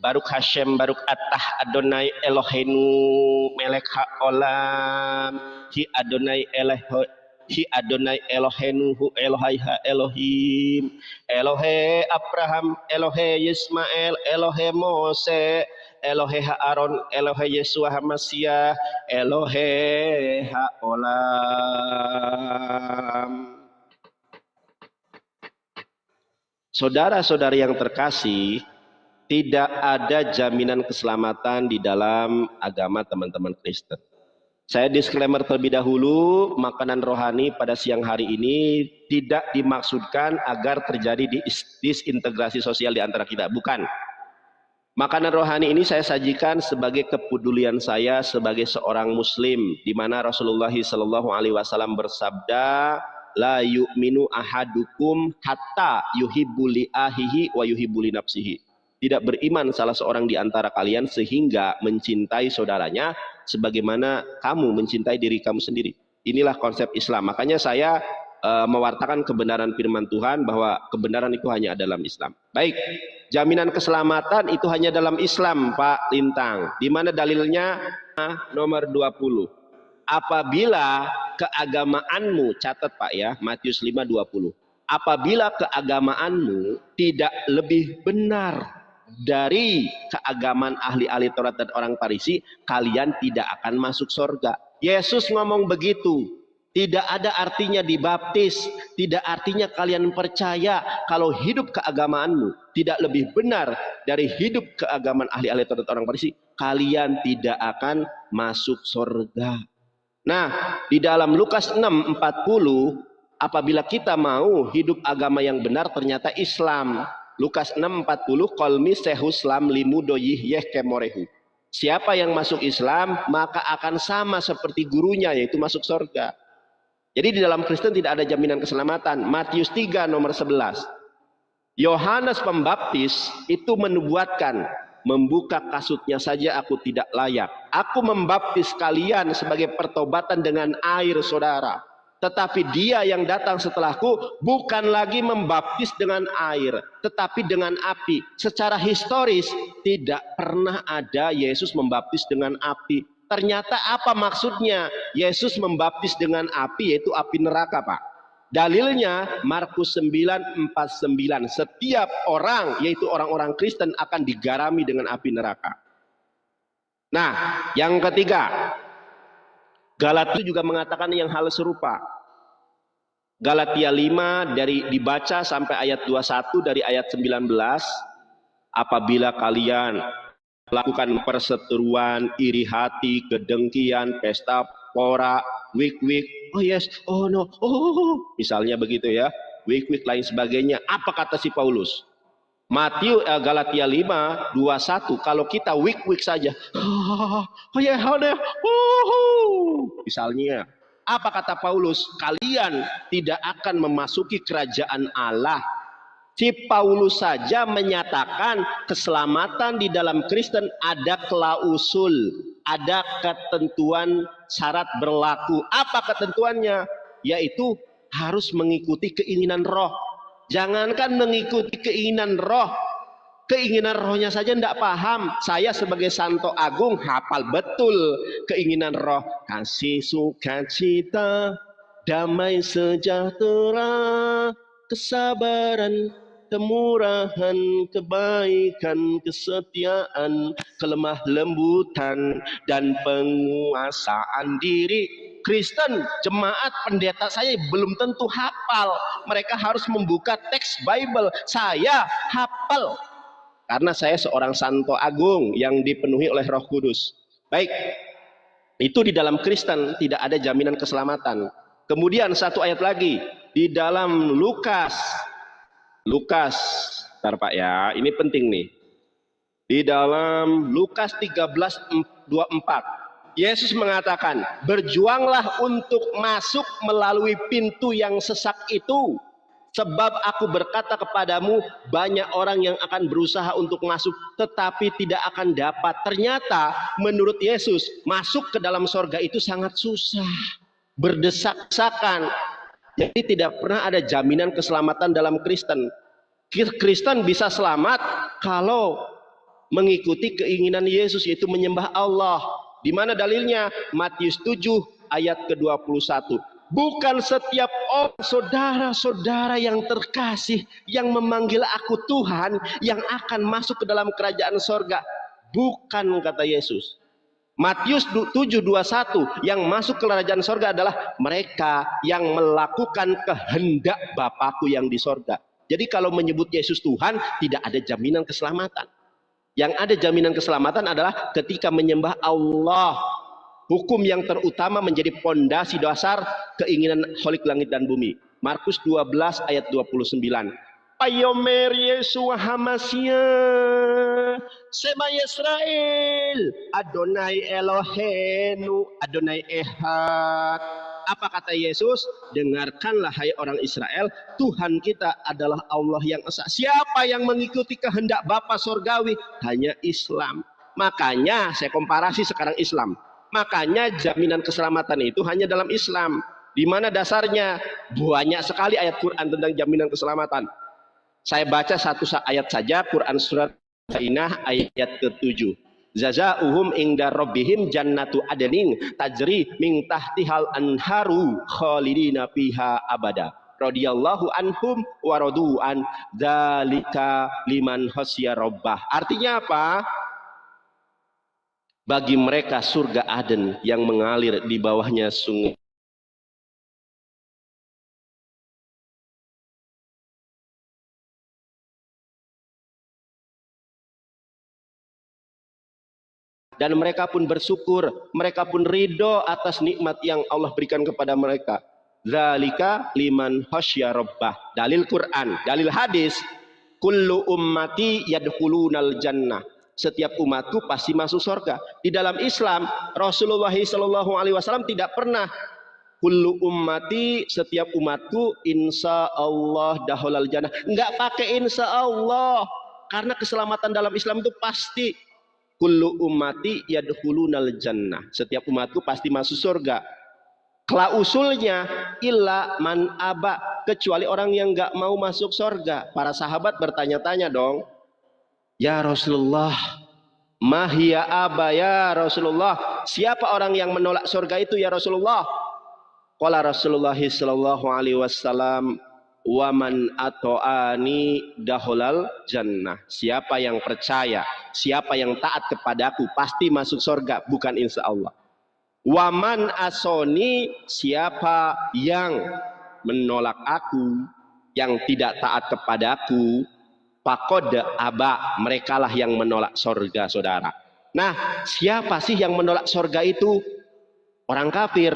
Baruk Hashem, Baruk Attah Adonai Eloheinu Melek Haolam. Hi Adonai Eloheinu Hu Elohai Ha Elohim. Elohe Abraham, Elohe Ismail, Elohe Mose, Elohe Aaron, Elohe Yesua Hamasia, Elohe Haolam. Saudara-saudari yang terkasih, tidak ada jaminan keselamatan di dalam agama teman-teman Kristen. Saya disclaimer terlebih dahulu, makanan rohani pada siang hari ini tidak dimaksudkan agar terjadi disintegrasi sosial di antara kita, bukan. Makanan rohani ini saya sajikan sebagai kepedulian saya sebagai seorang muslim, di mana Rasulullah SAW bersabda, la yu'minu ahadukum hatta yuhibbu li ahihi wa yuhibbu li nafsihi. Tidak beriman salah seorang di antara kalian sehingga mencintai saudaranya sebagaimana kamu mencintai diri kamu sendiri. Inilah konsep Islam. Makanya saya mewartakan kebenaran firman Tuhan bahwa kebenaran itu hanya dalam Islam. Baik. Jaminan keselamatan itu hanya dalam Islam, Pak Lintang. Di mana dalilnya? Nomor 20. Apabila keagamaanmu, catat Pak ya, Matius 5:20. Apabila keagamaanmu tidak lebih benar dari keagamaan ahli-ahli Taurat dan orang Farisi, kalian tidak akan masuk surga. Yesus ngomong begitu. Tidak ada artinya dibaptis, tidak artinya kalian percaya kalau hidup keagamaanmu tidak lebih benar dari hidup keagamaan ahli-ahli Taurat orang Farisi, kalian tidak akan masuk surga. Nah, di dalam Lukas 6:40, apabila kita mau hidup agama yang benar ternyata Islam. Lukas 6:40, kolmi sehuslam limudoyih yeh kemorehu. Siapa yang masuk Islam maka akan sama seperti gurunya, yaitu masuk surga. Jadi di dalam Kristen tidak ada jaminan keselamatan. Matius 3 nomor 11. Yohanes Pembaptis itu menubuatkan, membuka kasutnya saja aku tidak layak. Aku membaptis kalian sebagai pertobatan dengan air, saudara. Tetapi dia yang datang setelahku bukan lagi membaptis dengan air, tetapi dengan api. Secara historis tidak pernah ada Yesus membaptis dengan api. Ternyata apa maksudnya Yesus membaptis dengan api, yaitu api neraka, Pak. Dalilnya Markus 9:49. Setiap orang, yaitu orang-orang Kristen, akan digarami dengan api neraka. Nah, yang ketiga, Galatia juga mengatakan yang hal serupa. Galatia 5 dari dibaca sampai ayat 21 dari ayat 19. Apabila kalian lakukan perseteruan, iri hati, kedengkian, pesta pora, wik-wik, oh yes, oh no, oh, misalnya begitu ya, wik-wik lain sebagainya. Apa kata si Paulus? Galatia 5:21, kalau kita wik-wik saja, oh ya, oh no, misalnya, apa kata Paulus? Kalian tidak akan memasuki kerajaan Allah. Si Paulus saja menyatakan keselamatan di dalam Kristen ada klausul, ada ketentuan syarat berlaku. Apa ketentuannya? Yaitu harus mengikuti keinginan roh. Jangankan mengikuti keinginan roh, keinginan rohnya saja tidak paham. Saya sebagai Santo Agung hafal betul keinginan roh. Kasih, sukacita, damai sejahtera, kesabaran, kemurahan, kebaikan, kesetiaan, kelemah lembutan, dan penguasaan diri. Kristen, jemaat, pendeta saya belum tentu hafal. Mereka harus membuka teks Bible. Saya hafal karena saya seorang Santo Agung yang dipenuhi oleh Roh Kudus. Baik, itu di dalam Kristen tidak ada jaminan keselamatan. Kemudian satu ayat lagi di dalam Lukas, bentar Pak ya, ini penting nih. Di dalam Lukas 13:24, Yesus mengatakan, berjuanglah untuk masuk melalui pintu yang sesak itu. Sebab aku berkata kepadamu, banyak orang yang akan berusaha untuk masuk, tetapi tidak akan dapat. Ternyata menurut Yesus, masuk ke dalam sorga itu sangat susah, berdesak-desakan. Jadi tidak pernah ada jaminan keselamatan dalam Kristen. Kristen bisa selamat kalau mengikuti keinginan Yesus, yaitu menyembah Allah. Di mana dalilnya? Matius 7 ayat ke-21. Bukan setiap orang, saudara-saudara yang terkasih, yang memanggil aku Tuhan, yang akan masuk ke dalam kerajaan sorga. Bukan, kata Yesus. Matius 7:21, yang masuk ke kerajaan sorga adalah mereka yang melakukan kehendak Bapakku yang di sorga. Jadi kalau menyebut Yesus Tuhan, tidak ada jaminan keselamatan. Yang ada jaminan keselamatan adalah ketika menyembah Allah. Hukum yang terutama menjadi pondasi dasar keinginan Kholik langit dan bumi. Markus 12 ayat 29. Payomer Yesu Hamasia Sema Yisrael Adonai Elohenu Adonai Ehad. Apa kata Yesus? Dengarkanlah hai orang Israel, Tuhan kita adalah Allah yang esa. Siapa yang mengikuti kehendak Bapa Sorgawi? Hanya Islam. Makanya saya komparasi sekarang Islam. Makanya jaminan keselamatan itu hanya dalam Islam. Di mana dasarnya? Banyak sekali ayat Quran tentang jaminan keselamatan. Saya baca satu ayat saja, Quran surat Al-Baqarah ayat ke-7. Jazaa'uhum inda rabbihim jannatu adnin tajri min tahtihal anharu khalidina fiha abada. Radhiyallahu anhum wa radu an dzalika liman khasya rabbah. Artinya apa? Bagi mereka surga Aden yang mengalir di bawahnya sungai dan mereka pun bersyukur, mereka pun ridho atas nikmat yang Allah berikan kepada mereka. Dzalika liman khasya rabbah. Dalil Quran, dalil hadis, kullu ummati yadkhulunal jannah. Setiap umatku pasti masuk surga. Di dalam Islam, Rasulullah SAW tidak pernah kullu ummati, setiap umatku insya Allah dahulal jannah. Enggak pakai insya Allah, karena keselamatan dalam Islam itu pasti. Kullu ummati yadkhulunal jannah. Setiap umatku pasti masuk surga. Klausulnya illa man aba, kecuali orang yang enggak mau masuk surga. Para sahabat bertanya-tanya dong, ya Rasulullah, mahia aba ya Rasulullah, siapa orang yang menolak surga itu ya Rasulullah? Qala Rasulullah sallallahu alaihi wasallam, waman ato'ani dahulal jannah. Siapa yang percaya, siapa yang taat kepadaku pasti masuk surga, bukan insya Allah. Waman asoni, siapa yang menolak aku, yang tidak taat kepadaku, faqad aba, merekalah yang menolak surga, saudara. Nah, siapa sih yang menolak surga itu? Orang kafir.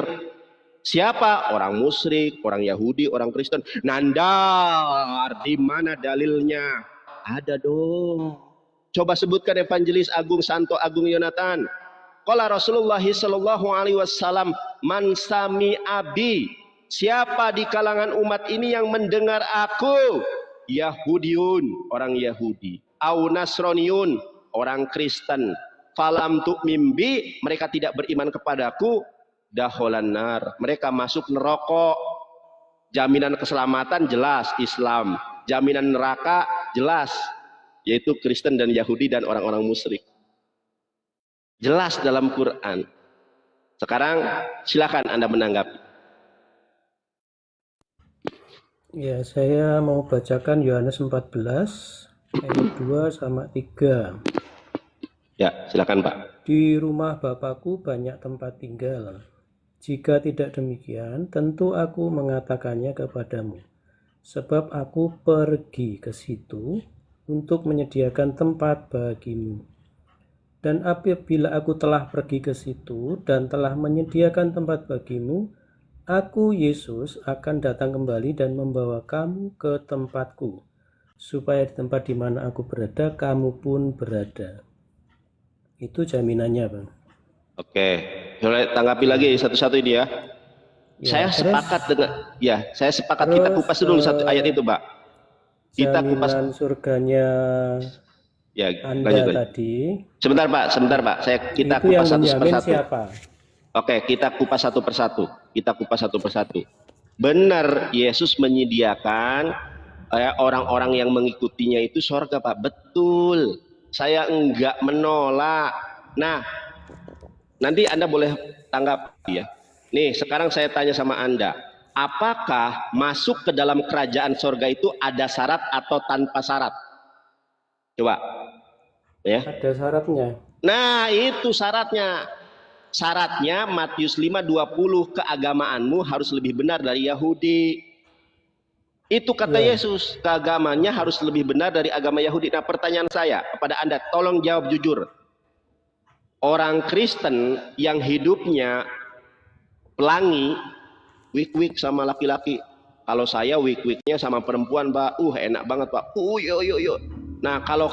Siapa? Orang musyrik, orang Yahudi, orang Kristen. Nandar, di mana dalilnya? Ada dong. Coba sebutkan Evangelis Agung Santo Agung Yonatan. Qala Rasulullah sallallahu alaihi wasallam, man sami abi. Siapa di kalangan umat ini yang mendengar aku? Yahudiun, orang Yahudi. Au Nasroniun, orang Kristen. Falam tu'mim bi, mereka tidak beriman kepadaku. Daholan nar, mereka masuk neraka. Jaminan keselamatan jelas Islam, jaminan neraka jelas, yaitu Kristen dan Yahudi dan orang-orang musyrik. Jelas dalam Quran. Sekarang silakan Anda menanggapi. Ya, saya mau bacakan Yohanes 14 ayat 2 sama 3. Ya, silakan Pak. Di rumah Bapakku banyak tempat tinggal. Jika tidak demikian, tentu aku mengatakannya kepadamu. Sebab aku pergi ke situ untuk menyediakan tempat bagimu. Dan apabila aku telah pergi ke situ dan telah menyediakan tempat bagimu, aku, Yesus, akan datang kembali dan membawa kamu ke tempatku, supaya di tempat di mana aku berada, kamu pun berada. Itu jaminannya, Bang. Oke, boleh tanggapi lagi satu-satu ini ya. Ya, Saya sepakat dengan, ya, saya sepakat kita kupas dulu satu ayat itu, Pak. Kita kupas. Jaminan surganya Ya, Anda lanjut. tadi. Sebentar Pak, kita Itu yang kupas satu menjamin persatu. siapa? Oke, kita kupas satu persatu. Kita kupas satu persatu. Benar, Yesus menyediakan orang-orang yang mengikutinya itu surga, Pak. Betul. Saya enggak menolak. Nah, nanti Anda boleh tanggapi ya. Nih, sekarang saya tanya sama Anda. Apakah masuk ke dalam kerajaan surga itu ada syarat atau tanpa syarat? Coba. Ya. Ada syaratnya. Nah, itu syaratnya. Syaratnya Matius 5:20, keagamaanmu harus lebih benar dari Yahudi. Itu kata Yesus, keagamannya harus lebih benar dari agama Yahudi. Nah, pertanyaan saya kepada Anda, tolong jawab jujur. Orang Kristen yang hidupnya pelangi, wik-wik sama laki-laki. Kalau saya wik-wiknya sama perempuan, Pak, enak banget, Pak. Yo. Nah, kalau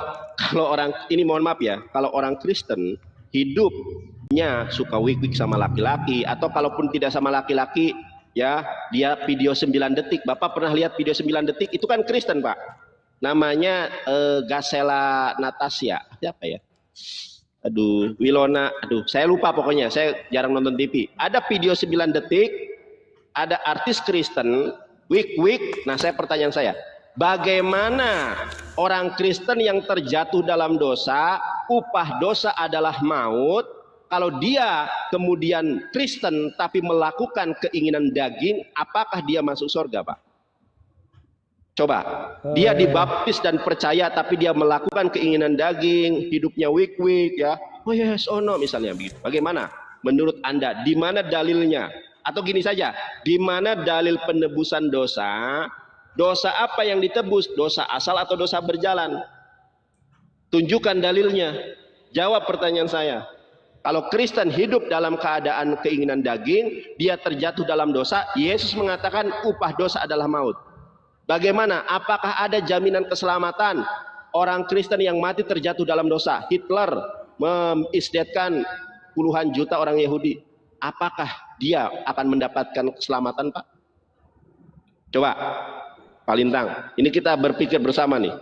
orang ini, mohon maaf ya, kalau orang Kristen hidupnya suka wik-wik sama laki-laki, atau kalaupun tidak sama laki-laki, ya dia video 9 detik. Bapak pernah lihat video 9 detik? Itu kan Kristen, Pak. Namanya Gasela Natasha. Siapa ya? Aduh, Wilona. Aduh, saya lupa pokoknya. Saya jarang nonton TV. Ada video 9 detik. Ada artis Kristen wik-wik. Nah, pertanyaan saya, bagaimana orang Kristen yang terjatuh dalam dosa, upah dosa adalah maut, kalau dia kemudian Kristen tapi melakukan keinginan daging, apakah dia masuk surga, Pak? Coba, dia dibaptis dan percaya tapi dia melakukan keinginan daging, hidupnya wik-wik ya. Oh yes, oh no, misalnya begitu. Bagaimana menurut Anda? Di mana dalilnya? Atau gini saja, di mana dalil penebusan dosa? Dosa apa yang ditebus? Dosa asal atau dosa berjalan? Tunjukkan dalilnya. Jawab pertanyaan saya. Kalau Kristen hidup dalam keadaan keinginan daging, dia terjatuh dalam dosa. Yesus mengatakan upah dosa adalah maut. Bagaimana? Apakah ada jaminan keselamatan orang Kristen yang mati terjatuh dalam dosa? Hitler mengistetkan puluhan juta orang Yahudi. Apakah dia akan mendapatkan keselamatan, Pak? Coba, Pak Lintang. Ini kita berpikir bersama nih.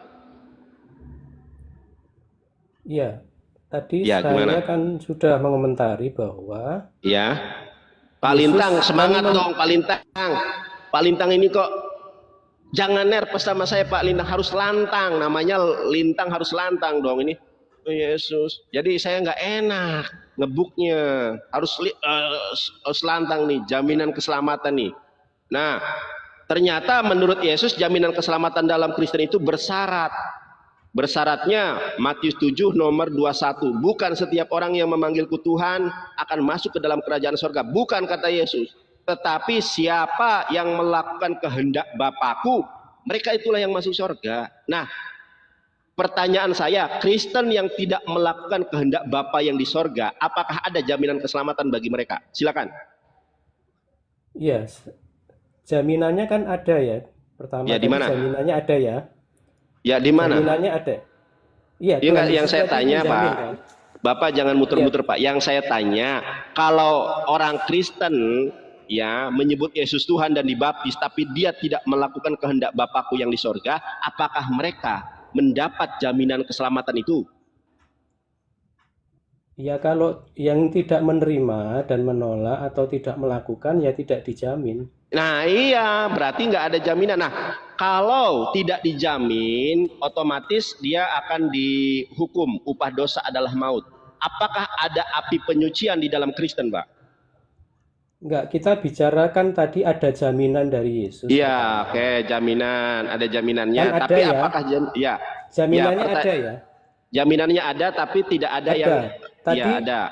Iya. Tadi Ya, saya gimana? kan sudah mengomentari bahwa Ya, Pak Lintang, semangat dong, Pak Lintang. Pak Lintang ini kok jangan nervous sama saya, Pak Lintang, harus lantang. Namanya Lintang harus lantang dong ini. Oh, Yesus. Jadi saya nggak enak ngebuknya. Harus lantang nih, jaminan keselamatan nih. Nah, ternyata menurut Yesus jaminan keselamatan dalam Kristen itu bersyarat. Bersyaratnya Matius 7 nomor 21. Bukan setiap orang yang memanggilku Tuhan akan masuk ke dalam kerajaan surga. Bukan kata Yesus. Tetapi siapa yang melakukan kehendak Bapakku, mereka itulah yang masuk surga. Nah, pertanyaan saya, Kristen yang tidak melakukan kehendak Bapa yang di surga, apakah ada jaminan keselamatan bagi mereka? Silakan. ya jaminannya kan ada ya. Pertama Ya, di tadi mana? jaminannya ada ya. Ya, di mana? Jaminannya ada. Iya, Ya, Tuhan yang Yesus saya tadi tanya, menjamin, Pak. kan? Bapak jangan muter-muter, Pak. Yang saya tanya, kalau orang Kristen ya menyebut Yesus Tuhan dan dibaptis, tapi dia tidak melakukan kehendak Bapakku yang di sorga, apakah mereka mendapat jaminan keselamatan itu? Ya, kalau yang tidak menerima dan menolak atau tidak melakukan ya tidak dijamin. Nah iya, berarti nggak ada jaminan. Nah, kalau tidak dijamin, otomatis dia akan dihukum. Upah dosa adalah maut. Apakah ada api penyucian di dalam Kristen, Pak? Enggak, kita bicarakan tadi ada jaminan dari Yesus. Iya, oke, jaminan, ada jaminannya. Kan ada Tapi ya. apakah ya? Jaminannya Ya, ada ya. Jaminannya ada, tapi tidak ada Ada. yang. Tadi Iya, ada.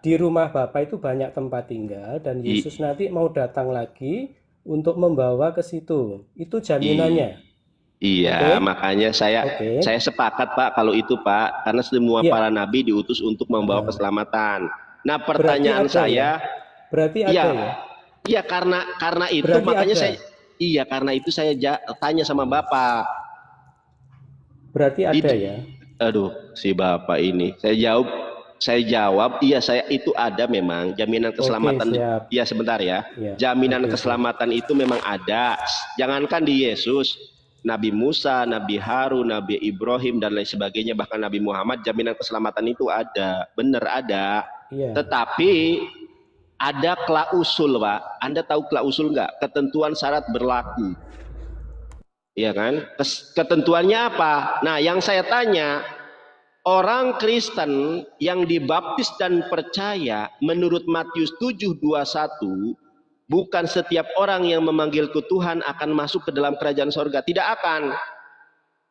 di rumah Bapak itu banyak tempat tinggal dan Yesus nanti mau datang lagi untuk membawa ke situ. Itu jaminannya. Iya, Oke. makanya saya Oke. sepakat, Pak, kalau itu, Pak, karena semua Iya. para nabi diutus untuk membawa Nah. keselamatan. Nah, Berarti pertanyaan ada saya, ya? Berarti ada iya, ya? iya karena itu Berarti makanya ada. iya karena itu saya tanya sama Bapak. Berarti ada Itu- ya? Aduh, si Bapak ini. Saya jawab, iya saya itu ada memang jaminan keselamatan. siap. Iya sebentar ya. Iya. Jaminan Oke, keselamatan itu memang ada. Jangankan di Yesus, Nabi Musa, Nabi Harun, Nabi Ibrahim dan lain sebagainya, bahkan Nabi Muhammad, jaminan keselamatan itu ada. Benar ada. Iya. Tetapi ada klausul, Pak. Anda tahu klausul nggak? Ketentuan syarat berlaku. Iya kan? Ketentuannya apa? Nah, yang saya tanya, orang Kristen yang dibaptis dan percaya menurut Matius 7:21, bukan setiap orang yang memanggilku Tuhan akan masuk ke dalam kerajaan sorga. Tidak akan.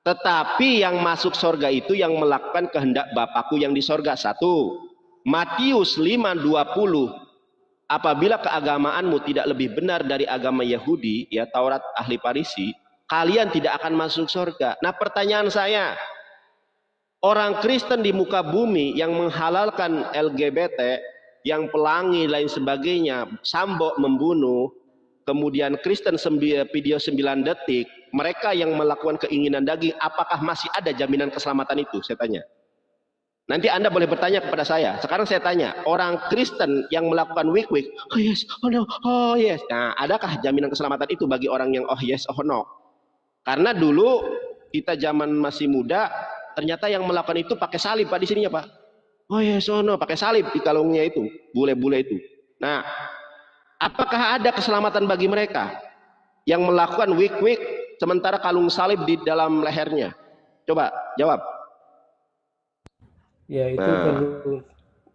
Tetapi yang masuk sorga itu yang melakukan kehendak Bapakku yang di sorga. 1. Matius 5:20. Apabila keagamaanmu tidak lebih benar dari agama Yahudi, ya Taurat ahli Farisi, kalian tidak akan masuk sorga. Nah, pertanyaan saya, orang Kristen di muka bumi yang menghalalkan LGBT, yang pelangi lain sebagainya, Sambo membunuh, kemudian Kristen video 9 detik, mereka yang melakukan keinginan daging, apakah masih ada jaminan keselamatan itu? Saya tanya. Nanti Anda boleh bertanya kepada saya. Sekarang saya tanya, orang Kristen yang melakukan wik-wik, oh yes, oh no, oh yes. Nah, adakah jaminan keselamatan itu bagi orang yang oh yes, oh no? Karena dulu kita zaman masih muda, ternyata yang melakukan itu pakai salib, Pak, di sininya, Pak. Oh yes, oh no, pakai salib di kalungnya itu, bule-bule itu. Nah, apakah ada keselamatan bagi mereka yang melakukan wik-wik sementara kalung salib di dalam lehernya? Coba jawab. Ya, itu Nah.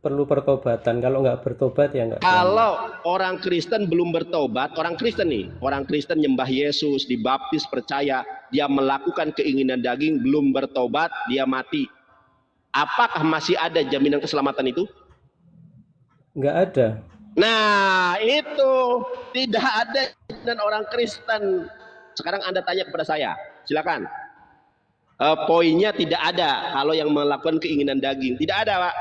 perlu pertobatan. Kalau nggak bertobat ya nggak. Kalau orang Kristen belum bertobat, orang Kristen nih, orang Kristen nyembah Yesus, dibaptis, percaya, dia melakukan keinginan daging, belum bertobat, dia mati. Apakah masih ada jaminan keselamatan itu? Nggak ada. Nah, itu tidak ada jaminan orang Kristen. Sekarang Anda tanya kepada saya, silakan. Poinnya tidak ada kalau yang melakukan keinginan daging, tidak ada, Pak.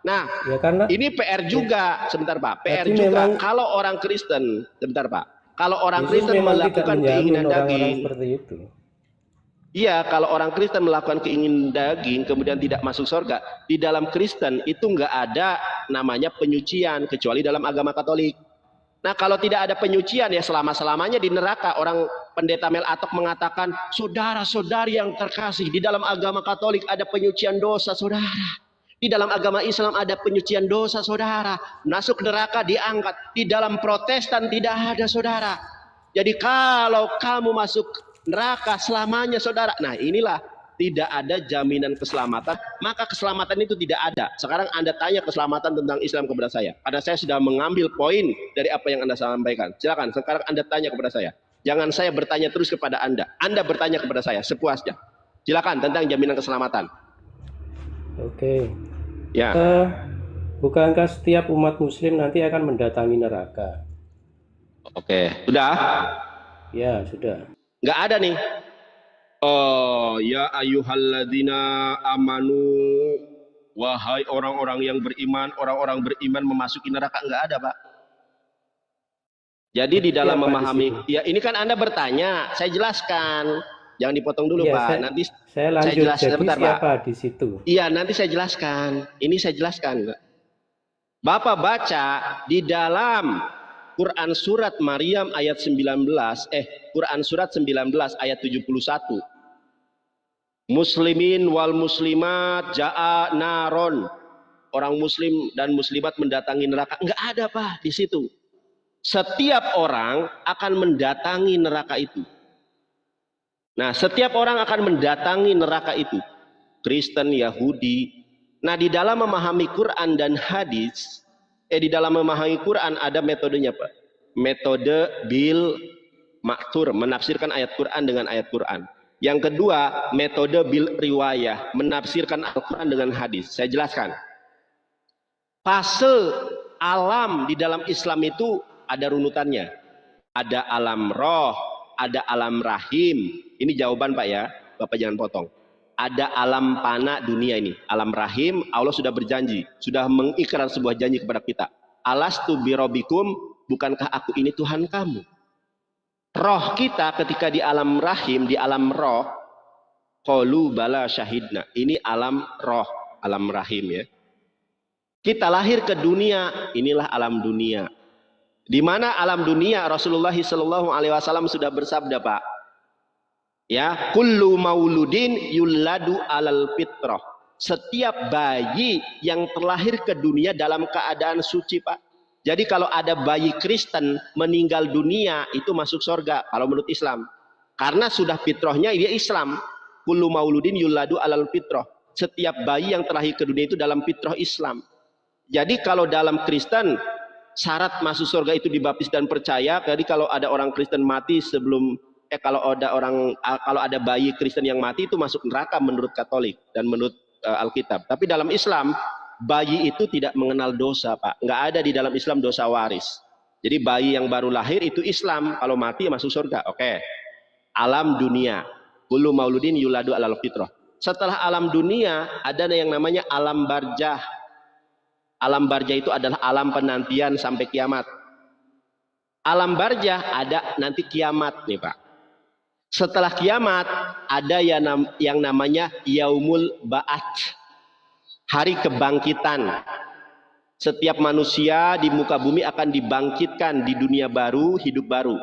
Nah, Ya karena ini PR juga, sebentar Pak, PR berarti juga. memang Kalau orang Kristen, sebentar Pak, kalau orang Yesus Kristen memang tidak melakukan menjamin keinginan orang-orang daging, seperti itu. iya, kalau orang Kristen melakukan keinginan daging kemudian tidak masuk surga, di dalam Kristen itu nggak ada namanya penyucian kecuali dalam agama Katolik. Nah, kalau tidak ada penyucian ya selama-selamanya di neraka. Orang pendeta Mel Atok mengatakan, saudara-saudari yang terkasih, di dalam agama Katolik ada penyucian dosa, saudara. Di dalam agama Islam ada penyucian dosa, saudara. Masuk neraka diangkat. Di dalam Protestan tidak ada, saudara. Jadi kalau kamu masuk neraka selamanya, saudara. Nah, inilah tidak ada jaminan keselamatan, maka keselamatan itu tidak ada. Sekarang Anda tanya keselamatan tentang Islam kepada saya, karena saya sudah mengambil poin dari apa yang Anda sampaikan. Silakan, sekarang Anda tanya kepada saya. Jangan saya bertanya terus kepada Anda. Anda bertanya kepada saya sepuasnya. Silakan tentang jaminan keselamatan. Oke. Ya. Bukankah setiap umat muslim nanti akan mendatangi neraka? Oke. Sudah? Ya, sudah. Nggak ada nih. Oh, ya ayyuhalladzina amanu, wahai orang-orang yang beriman, orang-orang beriman memasuki neraka, nggak ada, Pak. Jadi di dalam memahami, ya ini kan Anda bertanya, saya jelaskan. Jangan dipotong dulu, Ya, Pak. saya Nanti lanjut. saya jelaskan Jadi sebentar, siapa Pak. di situ? Iya, nanti saya jelaskan. Ini saya jelaskan. Bapak baca di dalam Quran surat Maryam ayat 19, Quran surat 19 ayat 71. Muslimin wal muslimat ja'a naron. Orang muslim dan muslimat mendatangi neraka. Enggak ada, Pak, di situ. Setiap orang akan mendatangi neraka itu. Nah, setiap orang akan mendatangi neraka itu. Kristen, Yahudi. Nah, di dalam memahami Quran dan hadis, di dalam memahami Quran ada metodenya, Pak. Metode bil maktur, menafsirkan ayat Quran dengan ayat Quran. Yang kedua, metode bil riwayah, menafsirkan Al-Quran dengan hadis. Saya jelaskan. Fase alam di dalam Islam itu ada runutannya. Ada alam roh, ada alam rahim. Ini jawaban, Pak, ya. Bapak jangan potong. Ada alam pana dunia ini. Alam rahim, Allah sudah berjanji. Sudah mengikrar sebuah janji kepada kita. Alastu birobikum, bukankah aku ini Tuhan kamu? Roh kita ketika di alam rahim, di alam roh, qalu bala syahidna. Ini alam roh, alam rahim, ya. Kita lahir ke dunia, inilah alam dunia. Di mana alam dunia Rasulullah SAW sudah bersabda, Pak. Ya, kullu mauludin yuladu alal fitrah. Setiap bayi yang terlahir ke dunia dalam keadaan suci, Pak. Jadi kalau ada bayi Kristen meninggal dunia itu masuk surga kalau menurut Islam. Karena sudah fitrahnya dia Islam. Kullu mauludin yuladu alal fitrah. Setiap bayi yang terlahir ke dunia itu dalam fitrah Islam. Jadi kalau dalam Kristen syarat masuk surga itu dibaptis dan percaya. Jadi kalau ada orang Kristen mati sebelum kalau ada bayi Kristen yang mati itu masuk neraka menurut Katolik dan menurut Alkitab. Tapi dalam Islam bayi itu tidak mengenal dosa, Pak. Nggak ada di dalam Islam dosa waris. Jadi bayi yang baru lahir itu Islam, kalau mati masuk surga. Oke. Alam dunia. Kullu mauludin yuladu alal fitrah. Setelah alam dunia ada yang namanya alam barjah. Alam barjah itu adalah alam penantian sampai kiamat. Alam barjah ada nanti kiamat nih, Pak. Setelah kiamat ada yang namanya yaumul ba'ats. Hari kebangkitan. Setiap manusia di muka bumi akan dibangkitkan di dunia baru, hidup baru.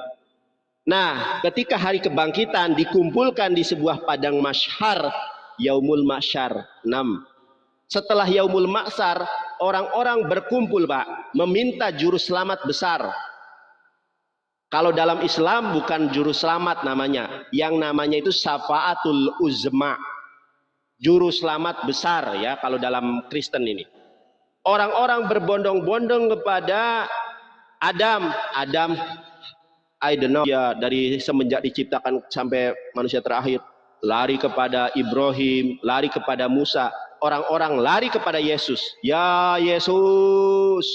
Nah, ketika hari kebangkitan dikumpulkan di sebuah padang mahsyar, yaumul mahsyar 6. Setelah yaumul mahsyar, orang-orang berkumpul, Pak, meminta juru selamat besar. Kalau dalam Islam bukan juru selamat namanya, yang namanya itu syafaatul uzma. Juru selamat besar, ya, kalau dalam Kristen ini. Orang-orang berbondong-bondong kepada Adam, I don't know, ya, dari semenjak diciptakan sampai manusia terakhir, lari kepada Ibrahim, lari kepada Musa, orang-orang lari kepada Yesus. Ya Yesus.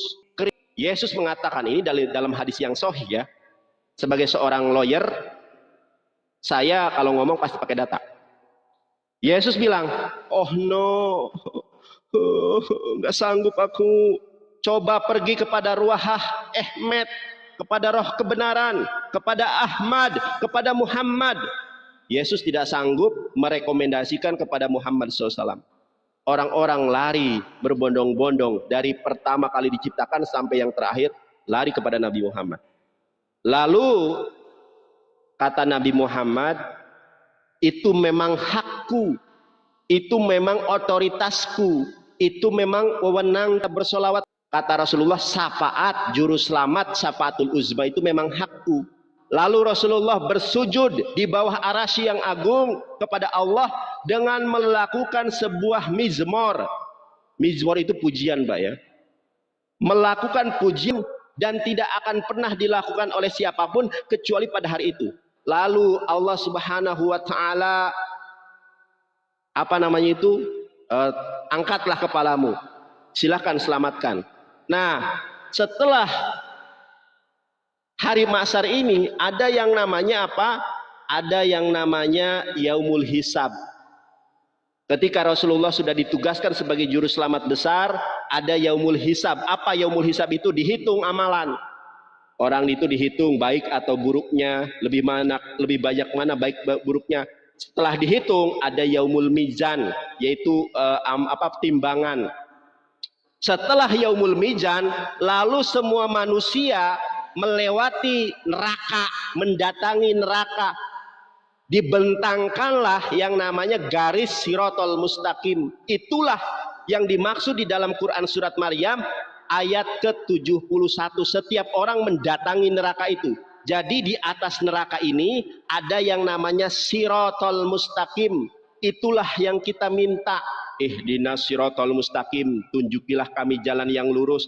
Yesus mengatakan ini dalam hadis yang sahih, ya. Sebagai seorang lawyer, saya kalau ngomong pasti pakai data. Yesus bilang, oh no, Nggak sanggup aku. Coba pergi kepada Ruahah Ahmed, kepada roh kebenaran, kepada Ahmad, kepada Muhammad. Yesus tidak sanggup merekomendasikan kepada Muhammad SAW. Orang-orang lari berbondong-bondong dari pertama kali diciptakan sampai yang terakhir, lari kepada Nabi Muhammad. Lalu kata Nabi Muhammad, itu memang hakku, itu memang otoritasku, itu memang wewenang bersolawat. Kata Rasulullah, syafaat juru selamat, syafaatul uzma itu memang hakku. Lalu Rasulullah bersujud di bawah arasy yang agung kepada Allah dengan melakukan sebuah mizmor. Mizmor itu pujian, Mbak ya. Melakukan pujian dan tidak akan pernah dilakukan oleh siapapun kecuali pada hari itu. Lalu Allah Subhanahu wa taala angkatlah kepalamu. Silakan selamatkan. Nah, setelah hari mahsyar ini ada yang namanya apa? Ada yang namanya yaumul hisab. Ketika Rasulullah sudah ditugaskan sebagai juru selamat besar, ada yaumul hisab. Apa yaumul hisab itu? Dihitung amalan. Orang itu dihitung baik atau buruknya, lebih banyak mana baik buruknya. Setelah dihitung ada yaumul mizan, yaitu timbangan. Setelah yaumul mizan, lalu semua manusia melewati neraka, mendatangi neraka. Dibentangkanlah yang namanya garis sirotol mustaqim. Itulah yang dimaksud di dalam Quran surat Maryam ayat ke-71. Setiap orang mendatangi neraka itu. Jadi di atas neraka ini ada yang namanya sirotol mustaqim. Itulah yang kita minta. Ihdinas sirotol mustaqim, tunjukilah kami jalan yang lurus.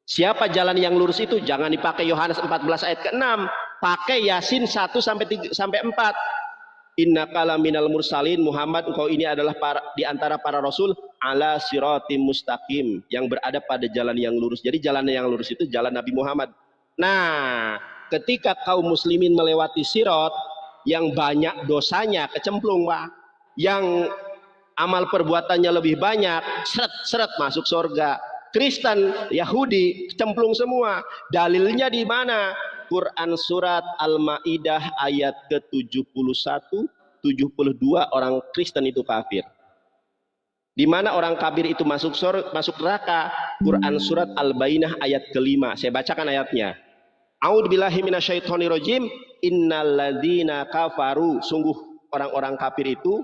Siapa jalan yang lurus itu? Jangan dipakai Yohanes 14 ayat ke-6, pakai Yasin 1 sampai 4. Innaka laminal mursalin, Muhammad engkau ini adalah di antara para rasul ala siratim mustaqim, yang berada pada jalan yang lurus. Jadi jalan yang lurus itu jalan Nabi Muhammad. Nah, ketika kaum muslimin melewati sirat yang banyak dosanya kecemplung, Pak, yang amal perbuatannya lebih banyak, seret masuk surga. Kristen, Yahudi cemplung semua. Dalilnya di mana? Quran surat Al-Maidah ayat ke-71, 72 orang Kristen itu kafir. Di mana orang kafir itu masuk neraka? Quran surat Al-Bainah ayat ke-5. Saya bacakan ayatnya. A'udzubillahi minasyaitonirrajim. Innalladzina kafaru, sungguh orang-orang kafir itu,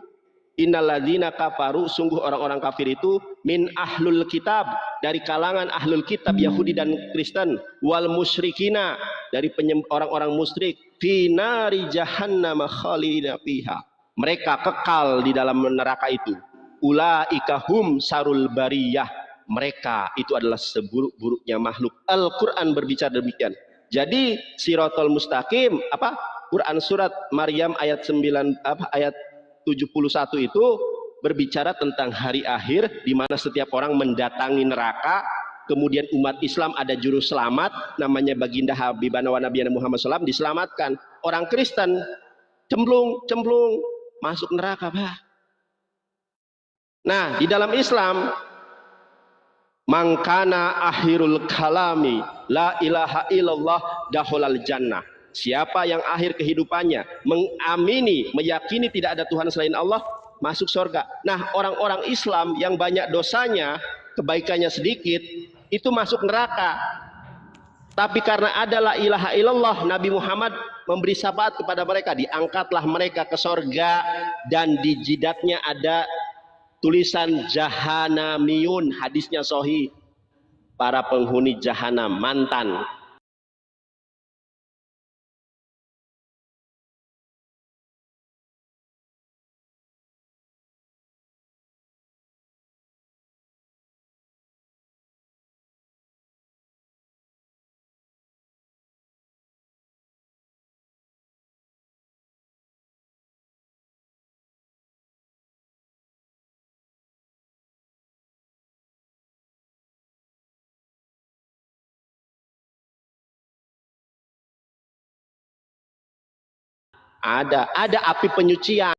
innalladzina kafaru, sungguh orang-orang kafir itu, min ahlul kitab, dari kalangan ahlul kitab Yahudi dan Kristen, wal musyrikina, dari orang-orang musyrik, fi nari jahannam khalidina fiha, mereka kekal di dalam neraka itu. Ulaika hum sarul bariyah, mereka itu adalah seburuk-buruknya makhluk. Al-Quran berbicara demikian. Jadi siratal mustaqim, Quran surat Maryam ayat 71 itu berbicara tentang hari akhir, di mana setiap orang mendatangi neraka. Kemudian umat Islam ada juru selamat namanya baginda Habibana wa Nabiyana Muhammad SAW, diselamatkan. Orang Kristen cemplung masuk neraka, Pak. Nah, di dalam Islam, mangkana akhirul kalami la ilaha illallah dahulal jannah. Siapa yang akhir kehidupannya mengamini, meyakini tidak ada Tuhan selain Allah, masuk surga. Nah, orang-orang Islam yang banyak dosanya, kebaikannya sedikit, itu masuk neraka. Tapi karena ada la ilaha illallah, Nabi Muhammad memberi syafaat kepada mereka, diangkatlah mereka ke surga, dan di jidatnya ada tulisan jahanamiyun, hadisnya sahih, para penghuni jahanam, mantan. Ada api penyucian.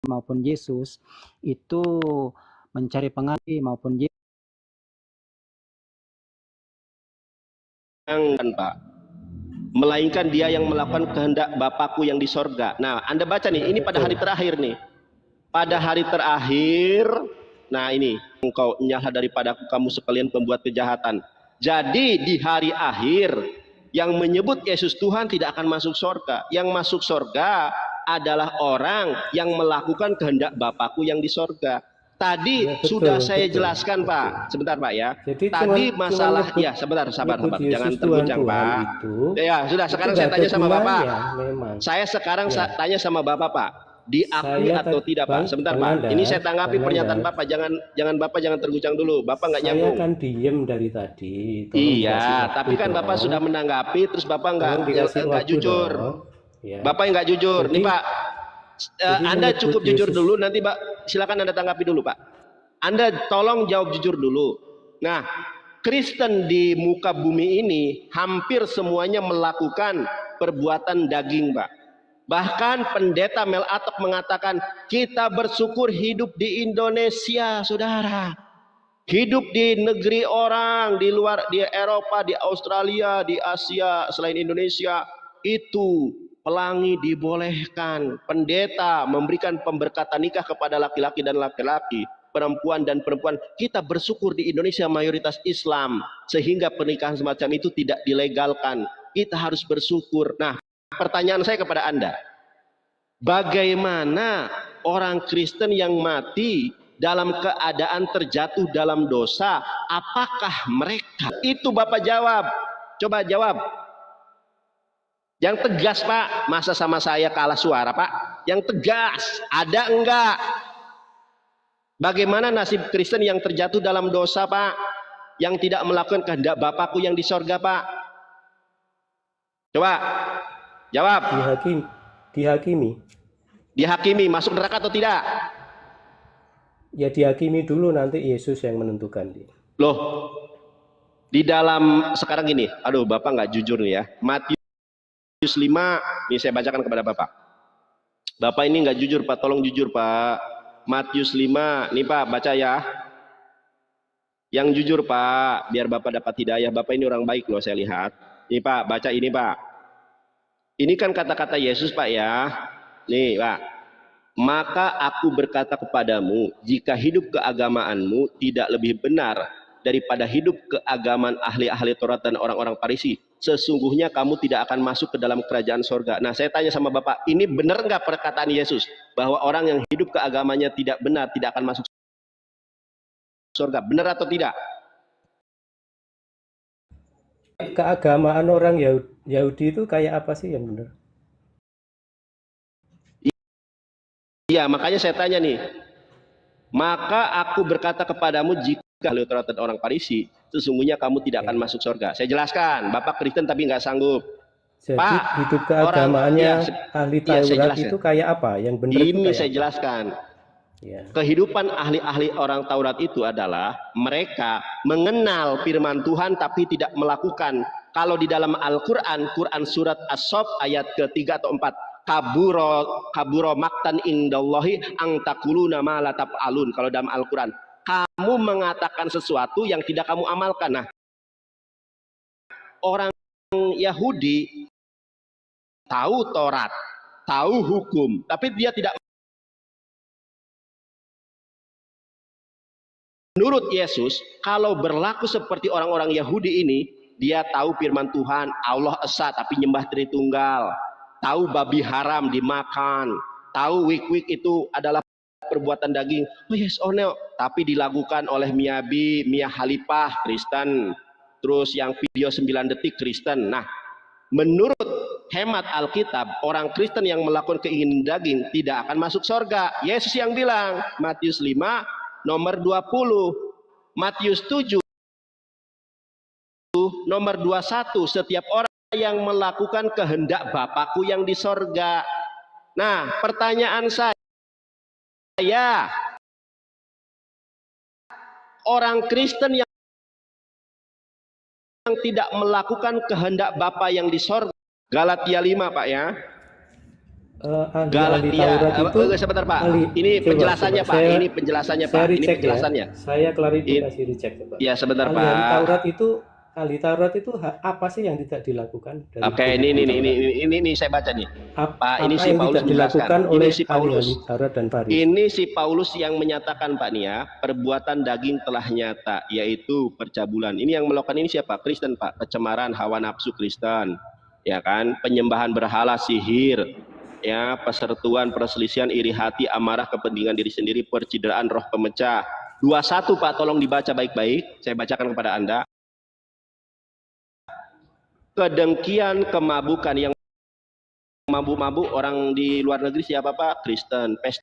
maupun Yesus itu mencari pengganti maupun Yesus. Kan Pak, melainkan dia yang melakukan kehendak Bapakku yang di sorga. Nah, Anda baca nih, ini pada hari terakhir nih. Pada hari terakhir, nah ini, engkau nyala daripadaku kamu sekalian pembuat kejahatan. Jadi di hari akhir, yang menyebut Yesus Tuhan tidak akan masuk sorga. Yang masuk sorga adalah orang yang melakukan kehendak Bapakku yang di sorga. Tadi Ya, betul, sudah saya betul, jelaskan betul. Pak, sebentar Pak ya. Jadi Tadi cuman masalah, nyebut- ya sebentar, sabar, nyebut jangan Yesus terguncang Tuhan Pak. itu, Ya sudah, itu sekarang nggak saya ada tanya sama Bapak. gunanya, memang. Saya sekarang Ya. tanya sama Bapak Pak, diakui Saya atau tidak Pak? Bang- Sebentar Bang Pak, Nandar, ini saya tanggapi Bang pernyataan Nandar. Bapak, jangan Bapak jangan terguncang dulu, Bapak nggak Saya nyambung. kan diem dari tadi. Tolong dikasih Iya, waktu tapi kan Bapak dong. sudah menanggapi, terus Bapak Tolong dikasih nggak waktu jujur. dong. Ya. Bapak yang nggak jujur. Jadi- Nih Pak, jadi Anda menyebut cukup jujur Yesus- dulu, nanti Pak silakan Anda tanggapi dulu Pak. Anda tolong jawab jujur dulu. Nah, Kristen di muka bumi ini hampir semuanya melakukan perbuatan daging Pak. Bahkan pendeta Mel Atok mengatakan kita bersyukur hidup di Indonesia, saudara. Hidup di negeri orang, di luar, di Eropa, di Australia, di Asia, selain Indonesia, itu pelangi dibolehkan. Pendeta memberikan pemberkatan nikah kepada laki-laki dan laki-laki, perempuan dan perempuan. Kita bersyukur di Indonesia mayoritas Islam, sehingga pernikahan semacam itu tidak dilegalkan. Kita harus bersyukur. Nah, pertanyaan saya kepada Anda, bagaimana orang Kristen yang mati dalam keadaan terjatuh dalam dosa, apakah mereka itu? Bapak jawab, coba jawab yang tegas Pak. Masa sama saya kalah suara Pak? Yang tegas, ada enggak? Bagaimana nasib Kristen yang terjatuh dalam dosa Pak, yang tidak melakukan kehendak Bapakku yang di sorga Pak? Coba jawab. Dihakimi. Dihakimi masuk neraka atau tidak? Ya dihakimi dulu, nanti Yesus yang menentukan. Loh, di dalam sekarang gini, aduh Bapak nggak jujur nih ya. Matius 5, ini saya bacakan kepada Bapak. Bapak ini nggak jujur Pak, tolong jujur Pak. Matius 5, nih Pak baca ya. Yang jujur Pak, biar Bapak dapat hidayah. Bapak ini orang baik loh saya lihat. Nih Pak, baca ini Pak. Ini kan kata-kata Yesus Pak ya. Nih Pak. Maka aku berkata kepadamu, jika hidup keagamaanmu tidak lebih benar daripada hidup keagamaan ahli-ahli Taurat dan orang-orang Farisi, sesungguhnya kamu tidak akan masuk ke dalam kerajaan sorga. Nah saya tanya sama Bapak, ini benar nggak perkataan Yesus bahwa orang yang hidup keagamanya tidak benar tidak akan masuk sorga? Benar atau tidak? Keagamaan orang Yahudi itu kayak apa sih yang benar? Iya, makanya saya tanya nih. Maka aku berkata kepadamu, jika ahli Taurat dan orang Farisi, sesungguhnya kamu tidak akan masuk surga. Saya jelaskan, Bapak Kristen tapi nggak sanggup. Jadi Pak, hidup keagamaannya ahli saya Taurat jelaskan. itu kayak apa? Yang benar itu Ini kayak saya apa? jelaskan. Ya. Kehidupan ahli-ahli orang Taurat itu adalah mereka mengenal firman Tuhan tapi tidak melakukan. Kalau di dalam Al-Quran, Quran surat As-Sof ayat ke-3 atau 4, kaburo maktan indallahi ang takuluna ma la taf'alun. Kalau dalam Al-Quran, kamu mengatakan sesuatu yang tidak kamu amalkan. Nah, orang Yahudi tahu Taurat, tahu hukum, tapi dia tidak. Menurut Yesus, kalau berlaku seperti orang-orang Yahudi ini, dia tahu firman Tuhan, Allah Esa tapi nyembah Tritunggal, tahu babi haram dimakan, tahu wik-wik itu adalah perbuatan daging, oh yes, oh no, tapi dilakukan oleh Mia Khalifah Kristen, terus yang video 9 detik Kristen. Nah, menurut hemat Alkitab, orang Kristen yang melakukan keinginan daging tidak akan masuk surga. Yesus yang bilang, Matius 5 nomor 20, Matius 7 nomor 21, setiap orang yang melakukan kehendak Bapakku yang di sorga. Nah, pertanyaan saya, orang Kristen yang tidak melakukan kehendak Bapa yang di sorga, Galatia 5 Pak ya. ahli Galatia. Taurat itu Sebentar Pak. ahli. Ini Coba, penjelasannya coba. Pak. Saya- Ini penjelasannya Saya Pak. Ini recheck penjelasannya. ya. Saya klarifikasi recheck coba. Ya sebentar Ahli Pak. ahli Taurat itu apa sih yang tidak dilakukan? Dari Oke, ini saya baca nih. Pak, ini apa si yang Paulus tidak dilakukan menjelaskan. oleh Ini si Paulus. ahli Taurat dan Farisi? Ini si Paulus yang menyatakan Pak nih ya, perbuatan daging telah nyata, yaitu percabulan. Ini yang melakukan ini siapa? Kristen Pak. Kecemaran hawa nafsu Kristen, ya kan? Penyembahan berhala, sihir, ya, persertuan, perselisihan, iri hati, amarah, kepentingan diri sendiri, percideraan, roh pemecah. 21 Pak, tolong dibaca baik-baik. Saya bacakan kepada Anda. Kedengkian, kemabukan. Yang mabuk-mabuk orang di luar negeri siapa Pak? Kristen. Pesta,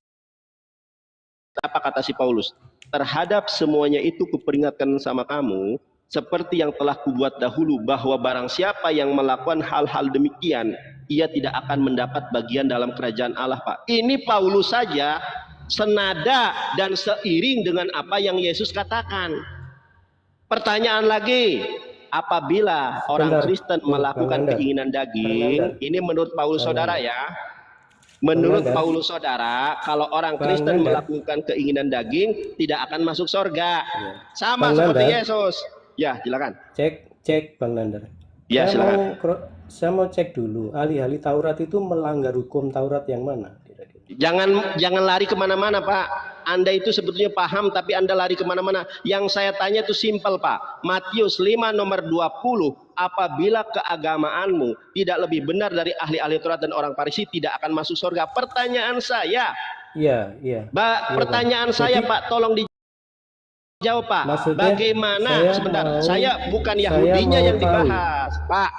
apa kata si Paulus? Terhadap semuanya itu kuperingatkan sama kamu, seperti yang telah kubuat dahulu, bahwa barang siapa yang melakukan hal-hal demikian, ia tidak akan mendapat bagian dalam kerajaan Allah Pak. Ini Paulus saja senada dan seiring dengan apa yang Yesus katakan. Pertanyaan lagi, apabila orang Kristen melakukan keinginan daging, ini menurut Paulus saudara ya, menurut Paulus saudara, kalau orang Kristen melakukan keinginan daging tidak akan masuk surga, sama seperti Yesus. Ya, silakan. Cek Bang Nandar. Ya, silakan. Saya mau cek dulu, ahli Taurat itu melanggar hukum Taurat yang mana? Jangan lari kemana-mana Pak. Anda itu sebetulnya paham tapi Anda lari kemana-mana. Yang saya tanya itu simpel Pak. Matius 5 nomor 20. Apabila keagamaanmu tidak lebih benar dari ahli-ahli Taurat dan orang Farisi, tidak akan masuk surga. Pertanyaan saya. Iya. Pertanyaan saya Pak, tolong dijawab Pak. Bagaimana sebentar? Saya bukan Yahudinya yang dibahas Pak.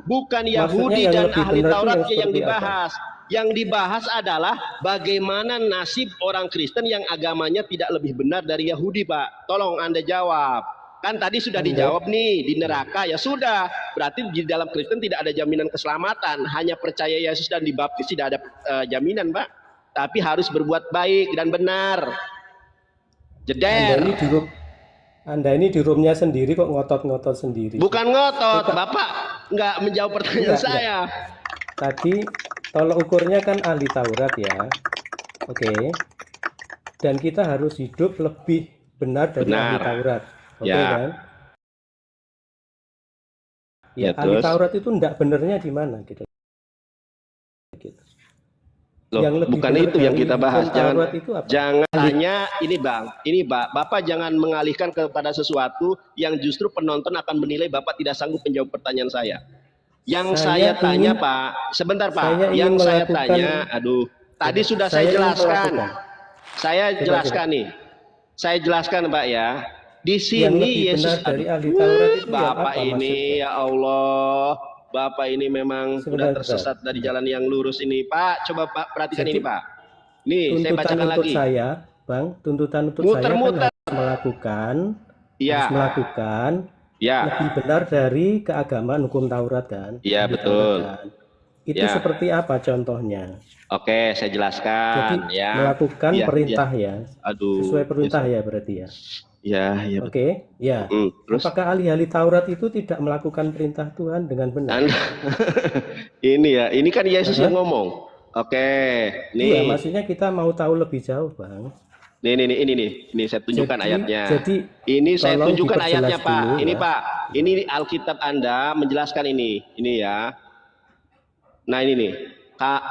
Bukan Yahudi dan ahli Tauratnya yang dibahas. Yang dibahas adalah bagaimana nasib orang Kristen yang agamanya tidak lebih benar dari Yahudi Pak. Tolong Anda jawab. Kan tadi sudah dijawab nih, di neraka ya sudah. Berarti di dalam Kristen tidak ada jaminan keselamatan. Hanya percaya Yesus dan dibaptis tidak ada jaminan Pak. Tapi harus berbuat baik dan benar. Jeder. Anda ini di roomnya sendiri kok ngotot-ngotot sendiri. Bukan ngotot, Bapak nggak menjawab pertanyaan saya. Tadi tolok ukurnya kan ahli Taurat ya. Oke. Dan kita harus hidup lebih benar dari ahli Taurat. Oke kan? Ya, ahli Taurat itu enggak benernya di mana gitu. Loh, bukan itu yang kita bahas. Jangan tanya ini Bang. Ini Bapak jangan mengalihkan kepada sesuatu yang justru penonton akan menilai Bapak tidak sanggup menjawab pertanyaan saya. Yang saya tanya Pak, sebentar Pak. Yang saya tanya, tadi sudah saya jelaskan. Saya jelaskan nih. Saya jelaskan Pak ya. Di sini Yesus dari ahli Taurat itu Bapak ini ya Allah. Bapak ini memang sudah tersesat dari jalan yang lurus ini Pak. Coba Pak perhatikan ini Pak. Nih saya bacakan lagi. Saya, Bang, tuntutan untuk saya kan harus melakukan, lebih benar dari keagamaan hukum Taurat kan? Iya betul. Itu seperti apa contohnya? Oke, saya jelaskan. Jadi melakukan perintah ya. Sesuai perintah ya berarti ya. Ya. Oke, ya. Terus? Apakah ahli-ahli Taurat itu tidak melakukan perintah Tuhan dengan benar? Ini kan Yesus yang ngomong. Oke, nih. Iya, maksudnya kita mau tahu lebih jauh, Bang. Ini saya tunjukkan ayatnya. Jadi ini saya tunjukkan ayatnya, Pak. Dulu, ini ya. Pak, ini Alkitab Anda menjelaskan ini ya. Nah ini nih.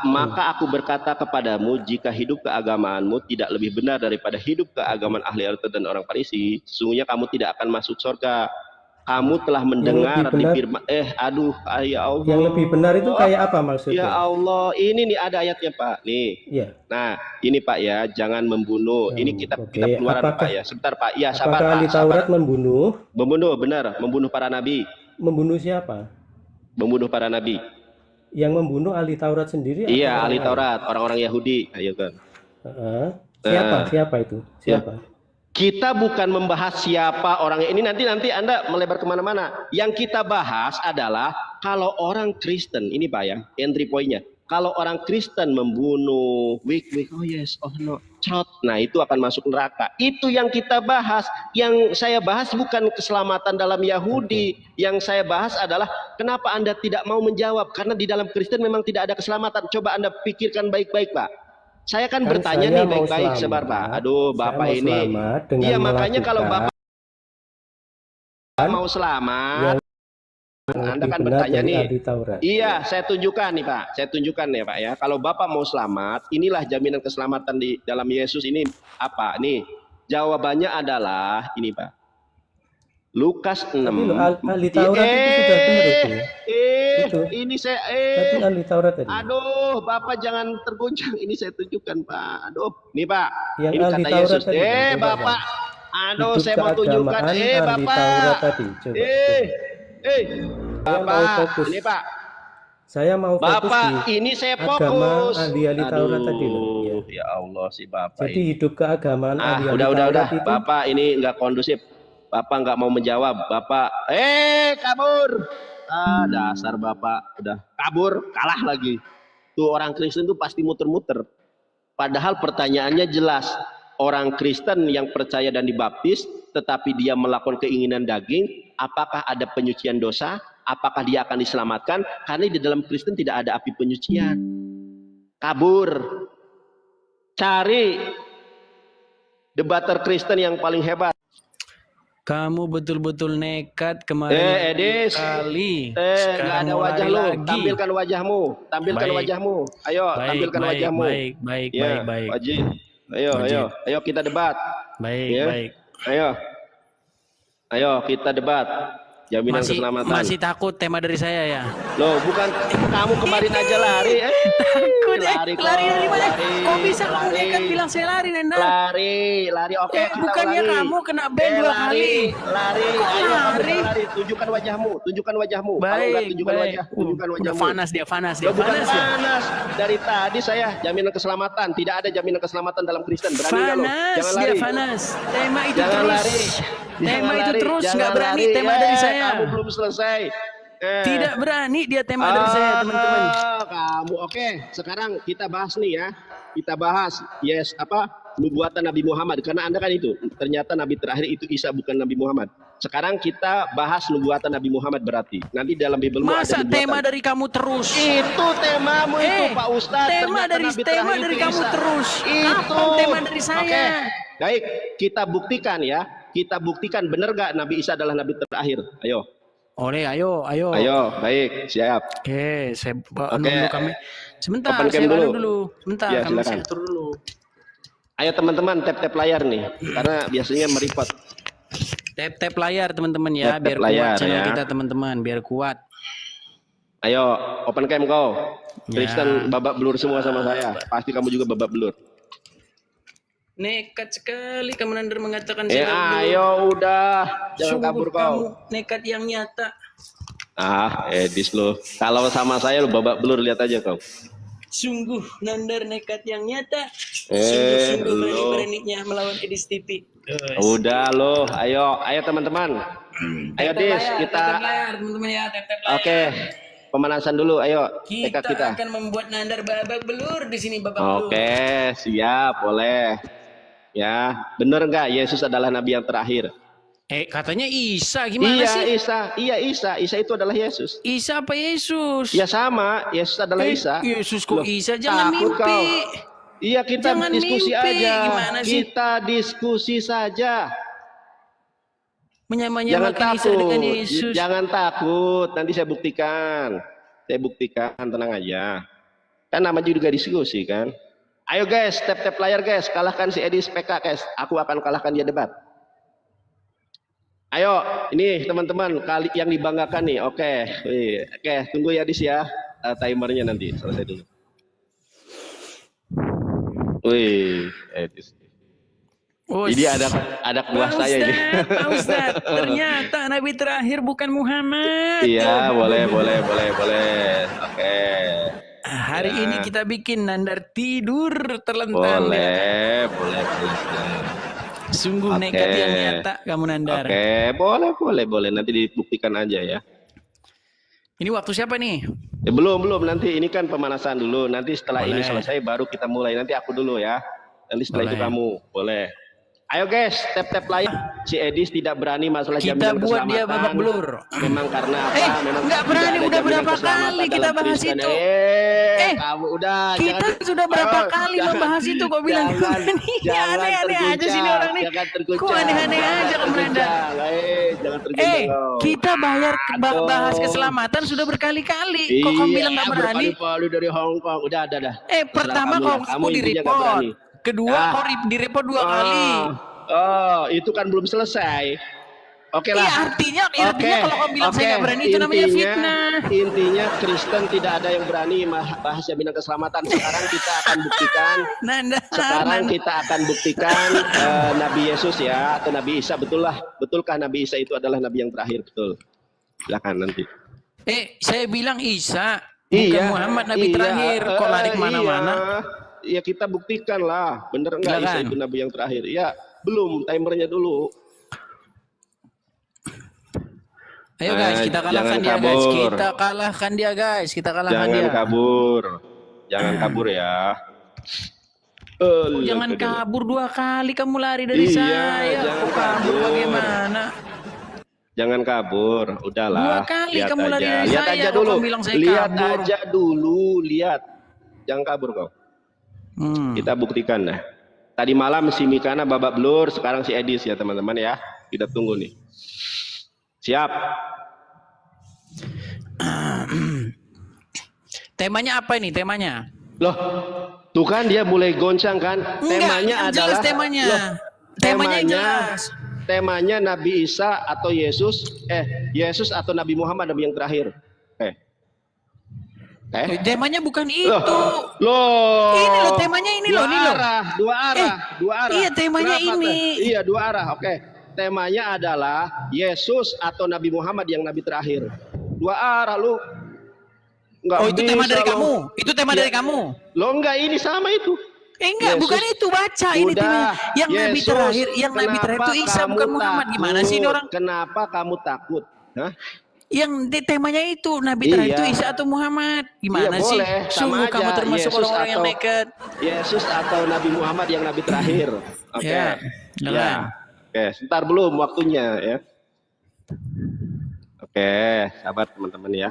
Maka aku berkata kepadamu, jika hidup keagamaanmu tidak lebih benar daripada hidup keagamaan ahli Taurat dan orang Farisi, sesungguhnya kamu tidak akan masuk surga. Kamu telah mendengar di firman, ya Allah. Yang lebih benar itu kayak apa maksudnya? Ya Allah, ini nih ada ayatnya Pak. Nih. Iya. Nah, ini Pak ya, jangan membunuh. Ini kitab keluaran Pak ya. Sebentar Pak. Ya, sabar Pak. Ahli Taurat membunuh? Membunuh, benar. Membunuh para nabi. Membunuh siapa? Membunuh para nabi. Yang membunuh ahli Taurat sendiri? Iya, ahli Taurat, orang-orang Yahudi, ayo kan. Siapa itu? Siapa? Ya. Kita bukan membahas siapa orangnya ini, nanti Anda melebar kemana-mana. Yang kita bahas adalah kalau orang Kristen, ini Pak ya, entry point-nya. Kalau orang Kristen membunuh, oh yes, oh no, crot, nah itu akan masuk neraka. Itu yang kita bahas. Yang saya bahas bukan keselamatan dalam Yahudi. Yang saya bahas adalah kenapa Anda tidak mau menjawab. Karena di dalam Kristen memang tidak ada keselamatan. Coba Anda pikirkan baik-baik, Pak. Saya kan bertanya nih baik-baik, sebar Pak. Aduh, Bapak ini. Iya, makanya kalau Bapak mau selamat, Anda kan bertanya nih. Iya, saya tunjukkan nih Pak. Saya tunjukkan ya Pak ya. Kalau Bapak mau selamat, inilah jaminan keselamatan di dalam Yesus ini apa? Nih, jawabannya adalah ini Pak. Lukas 6. Tapi ahli Taurat itu sudah benar itu. Ini saya Tapi ahli Taurat tadi. Aduh, Bapak jangan terguncang. Ini saya tunjukkan Pak. Aduh, nih Pak. Yang ini ahli kata Taurat Yesus. tadi, Bapak. Aduh, hidup saya mau tunjukkan. ahli Bapak. Taurat tadi. Coba. Bapak, ini Pak. Saya mau fokus Bapak, di ini saya agama fokus. ahli Taurat tadi loh. Ya Allah si Bapak. Jadi ini. hidup keagamaan ahli Udah. itu. Bapak ini nggak kondusif. Bapak nggak mau menjawab. Bapak, kabur. Dasar Bapak udah kabur, kalah lagi. Tuh orang Kristen tuh pasti muter-muter. Padahal pertanyaannya jelas. Orang Kristen yang percaya dan dibaptis, tetapi dia melakukan keinginan daging, apakah ada penyucian dosa? Apakah dia akan diselamatkan? Karena di dalam Kristen tidak ada api penyucian. Kabur. Cari debater Kristen yang paling hebat. Kamu betul-betul nekat kemarin Edis. kali. Nggak ada wajah lu. lagi. Tampilkan wajahmu. Tampilkan Baik. wajahmu. Ayo, tampilkan wajahmu. Baik. Wajib. Ayo kita debat. Baik. Ayo kita debat. Jaminan keselamatan. Masih takut tema dari saya ya? Loh, bukan kamu kemarin aja lari. Takut lari dari mana? Kok bisa kamu nekat bilang saya lari, Nanda? Lari. Oke, kita bukannya lari. kamu kena ban 2 kali. Lari. Kok Ayo, lari? lari. Tunjukkan wajahmu. Kalau nggak tunjukkan wajah, tunjukkan Udah wajahmu. panas dia. Bukan panas. Dari tadi saya jaminan keselamatan. Tidak ada jaminan keselamatan dalam Kristen. Berani nggak lo? Jangan lari. Panas. Tema itu Jangan terus. lari. Tema itu lari. terus. Jangan Nggak berani lari. tema dari saya. Kamu belum selesai. Tidak berani dia tema dari saya, teman-teman. Kamu oke. Sekarang kita bahas nih ya. Kita bahas nubuatan Nabi Muhammad, karena Anda kan itu ternyata nabi terakhir itu Isa, bukan Nabi Muhammad. Sekarang kita bahas nubuatan Nabi Muhammad berarti. Nanti dalam Bibelmu Masa ada tema dari kamu terus? Itu temamu itu Pak Ustadz. Tema dari kamu Isa. terus. Itu Kapan tema dari saya? Oke. Baik, kita buktikan ya. Kita buktikan benar gak Nabi Isa adalah nabi terakhir. Ayo. Ayo. Baik, siap. Oke, saya nunggu kami. Sebentar, Open saya cam dulu. Sebentar, Ya, kami silakan. atur dulu. Ayo teman-teman, tap layar nih, karena biasanya meripot. Tap layar teman-teman ya, Tap biar layar, kuat channel ya. kita teman-teman, biar kuat. Ayo, open cam kau. Ya. Kristen babak belur semua sama saya. Pasti kamu juga babak belur. Nekat sekali kamu Nandar mengatakan saya babak belur. Ayo udah, jangan Sungguh kabur kau. kamu nekat yang nyata. Edis lo. Kalau sama saya lo babak belur, lihat aja kau. Sungguh Nandar nekat yang nyata. lo. Sungguh berani-beraninya melawan Edis TV. Udah lo, ayo teman-teman. Ayo Dis, kita. Tap layar teman-teman ya, tap layar. Oke, pemanasan dulu. Ayo, Kita tekad kita. akan membuat Nandar babak belur di sini babak belur. Oke, siap, boleh. Ya, bener nggak Yesus adalah nabi yang terakhir? Katanya Isa gimana sih? Isa itu adalah Yesus. Isa apa Yesus? Ya sama, Yesus adalah Isa. Yesus kok Loh, Isa, jangan takut mimpi. kau. Iya, kita Jangan diskusi mimpi. aja. Gimana sih? Kita diskusi saja. Jangan Menyamakan Isa dengan takut. Yesus. Jangan takut. Nanti saya buktikan. Tenang aja. Kan namanya juga diskusi kan. Ayo guys, tap layar guys. Kalahkan si Edis PK guys. Aku akan kalahkan dia debat. Ayo, ini teman-teman kali yang dibanggakan nih. Oke, tunggu ya Dis ya. Timernya nanti selesai dulu. Edis. Jadi ada kuah saya ini. Pak Ustadz, ternyata Nabi terakhir bukan Muhammad. Iya, boleh. Oke. Hari ini kita bikin Nandar tidur terlentang. Boleh. Sungguh nekat yang nyata kamu Nandar. Oke, boleh. Nanti dibuktikan aja ya. Ini waktu siapa nih? Belum nanti ini kan pemanasan dulu. Nanti setelah ini Boleh. selesai baru kita mulai. Nanti aku dulu ya. Nanti setelah itu Boleh. kamu. Boleh. Ayo guys, tap layar. Si Edis tidak berani masalah Kita jaminan buat dia babak keselamatan. belur. Memang karena apa? Memang nggak tidak berani, ada udah jaminan berapa keselamatan kali kita dalam bahas Kristen. itu. Kamu udah. Kita sudah berapa kali jangan- membahas itu kok bilang nggak jangan- berani. jangan Aneh-aneh aja sini orang nih. Jangan terguncang. Kok aneh-aneh aja Om Nanda? Jangan terguncang. kau. Kita bayar Aduh. bahas keselamatan sudah berkali-kali. Kok kamu bilang nggak berani? Berkali-kali dari Hong Kong. Udah. Pertama Terserah kau kamu di intinya nggak report. berani. Kedua Ah. kau di report 2 kali. Oh, itu kan belum selesai. Oke lah. Iya, artinya kalau kau bilang saya nggak berani itu namanya fitnah. Intinya Kristen tidak ada yang berani bahas jaminan keselamatan. Sekarang kita akan buktikan. Kita akan buktikan Nabi Yesus ya atau Nabi Isa betulkah Nabi Isa itu adalah Nabi yang terakhir betul? Silakan nanti. Saya bilang Isa, bukan Muhammad Nabi terakhir. Kok lari kemana-mana? Iya kita buktikan lah, bener nggak Isa itu Nabi yang terakhir? Ya belum, timernya dulu. Ayo guys, kita kalahkan dia guys. Kita kalahkan dia guys. Kita kalahkan dia. Jangan kabur ya. Jangan kabur 2 kali kamu lari dari saya. Jangan Kok kabur bagaimana? Jangan kabur, udahlah. 2 kali lihat kamu aja. lari dari Lihat saya. aja Kok dulu. kamu bilang saya Lihat kabur? aja dulu, lihat. Jangan kabur kau. Kita buktikan dah. Tadi malam si Mikana babak belur, sekarang si Edis ya teman-teman ya. Kita tunggu nih. Siap. Temanya apa ini temanya? Loh, tuh kan dia mulai goncang kan? Temanya jelas adalah temanya. Loh, Temanya jelas. Temanya Nabi Isa atau Yesus atau Nabi Muhammad Nabi yang terakhir. Temanya bukan itu. Loh. Ini loh temanya ini loh. Dua arah. Iya temanya Kenapa, ini. Iya, 2 arah. Oke. Temanya adalah Yesus atau Nabi Muhammad yang Nabi terakhir. 2 arah lu. Itu tema dari kamu. Itu tema dari kamu. Lo enggak ini sama itu. Enggak, bukan itu baca ini temanya. Yang Nabi terakhir, Nabi terakhir itu Isa bukan Muhammad. Gimana sih ini orang? Kenapa kamu takut? Hah? Yang temanya itu Nabi terakhir itu Isa atau Muhammad. Gimana sih? Boleh, Sungguh kamu termasuk orang-orang yang nekat. Yesus atau Nabi Muhammad yang Nabi terakhir. Oke. Ya. Oke, sebentar belum waktunya ya. Oke, sahabat teman-teman ya.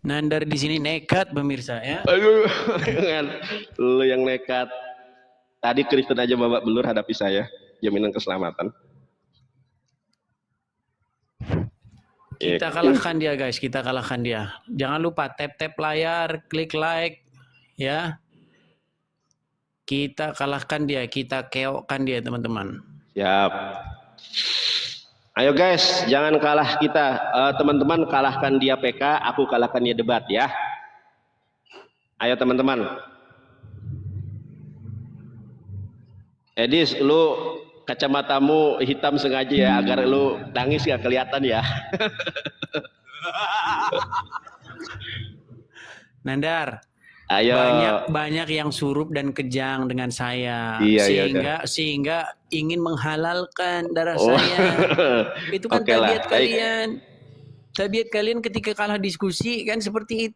Nandar di sini nekat pemirsa ya. Aduh, lu yang nekat. Tadi Kristen aja babak belur hadapi saya. Jaminan keselamatan. Kita kalahkan dia guys, kita kalahkan dia. Jangan lupa tap layar, klik like ya. Kita kalahkan dia, kita keokkan dia teman-teman. Siap. Ayo guys, jangan kalah kita. Teman-teman kalahkan dia PK, aku kalahkan dia debat ya. Ayo teman-teman. Edis, lu kacamatamu hitam sengaja ya agar lu nangis gak kelihatan ya. Nandar, ayo. Banyak yang surup dan kejang dengan saya, Iya, sehingga ingin menghalalkan darah saya. Itu kan tabiat kalian. Tabiat kalian ketika kalah diskusi kan seperti itu.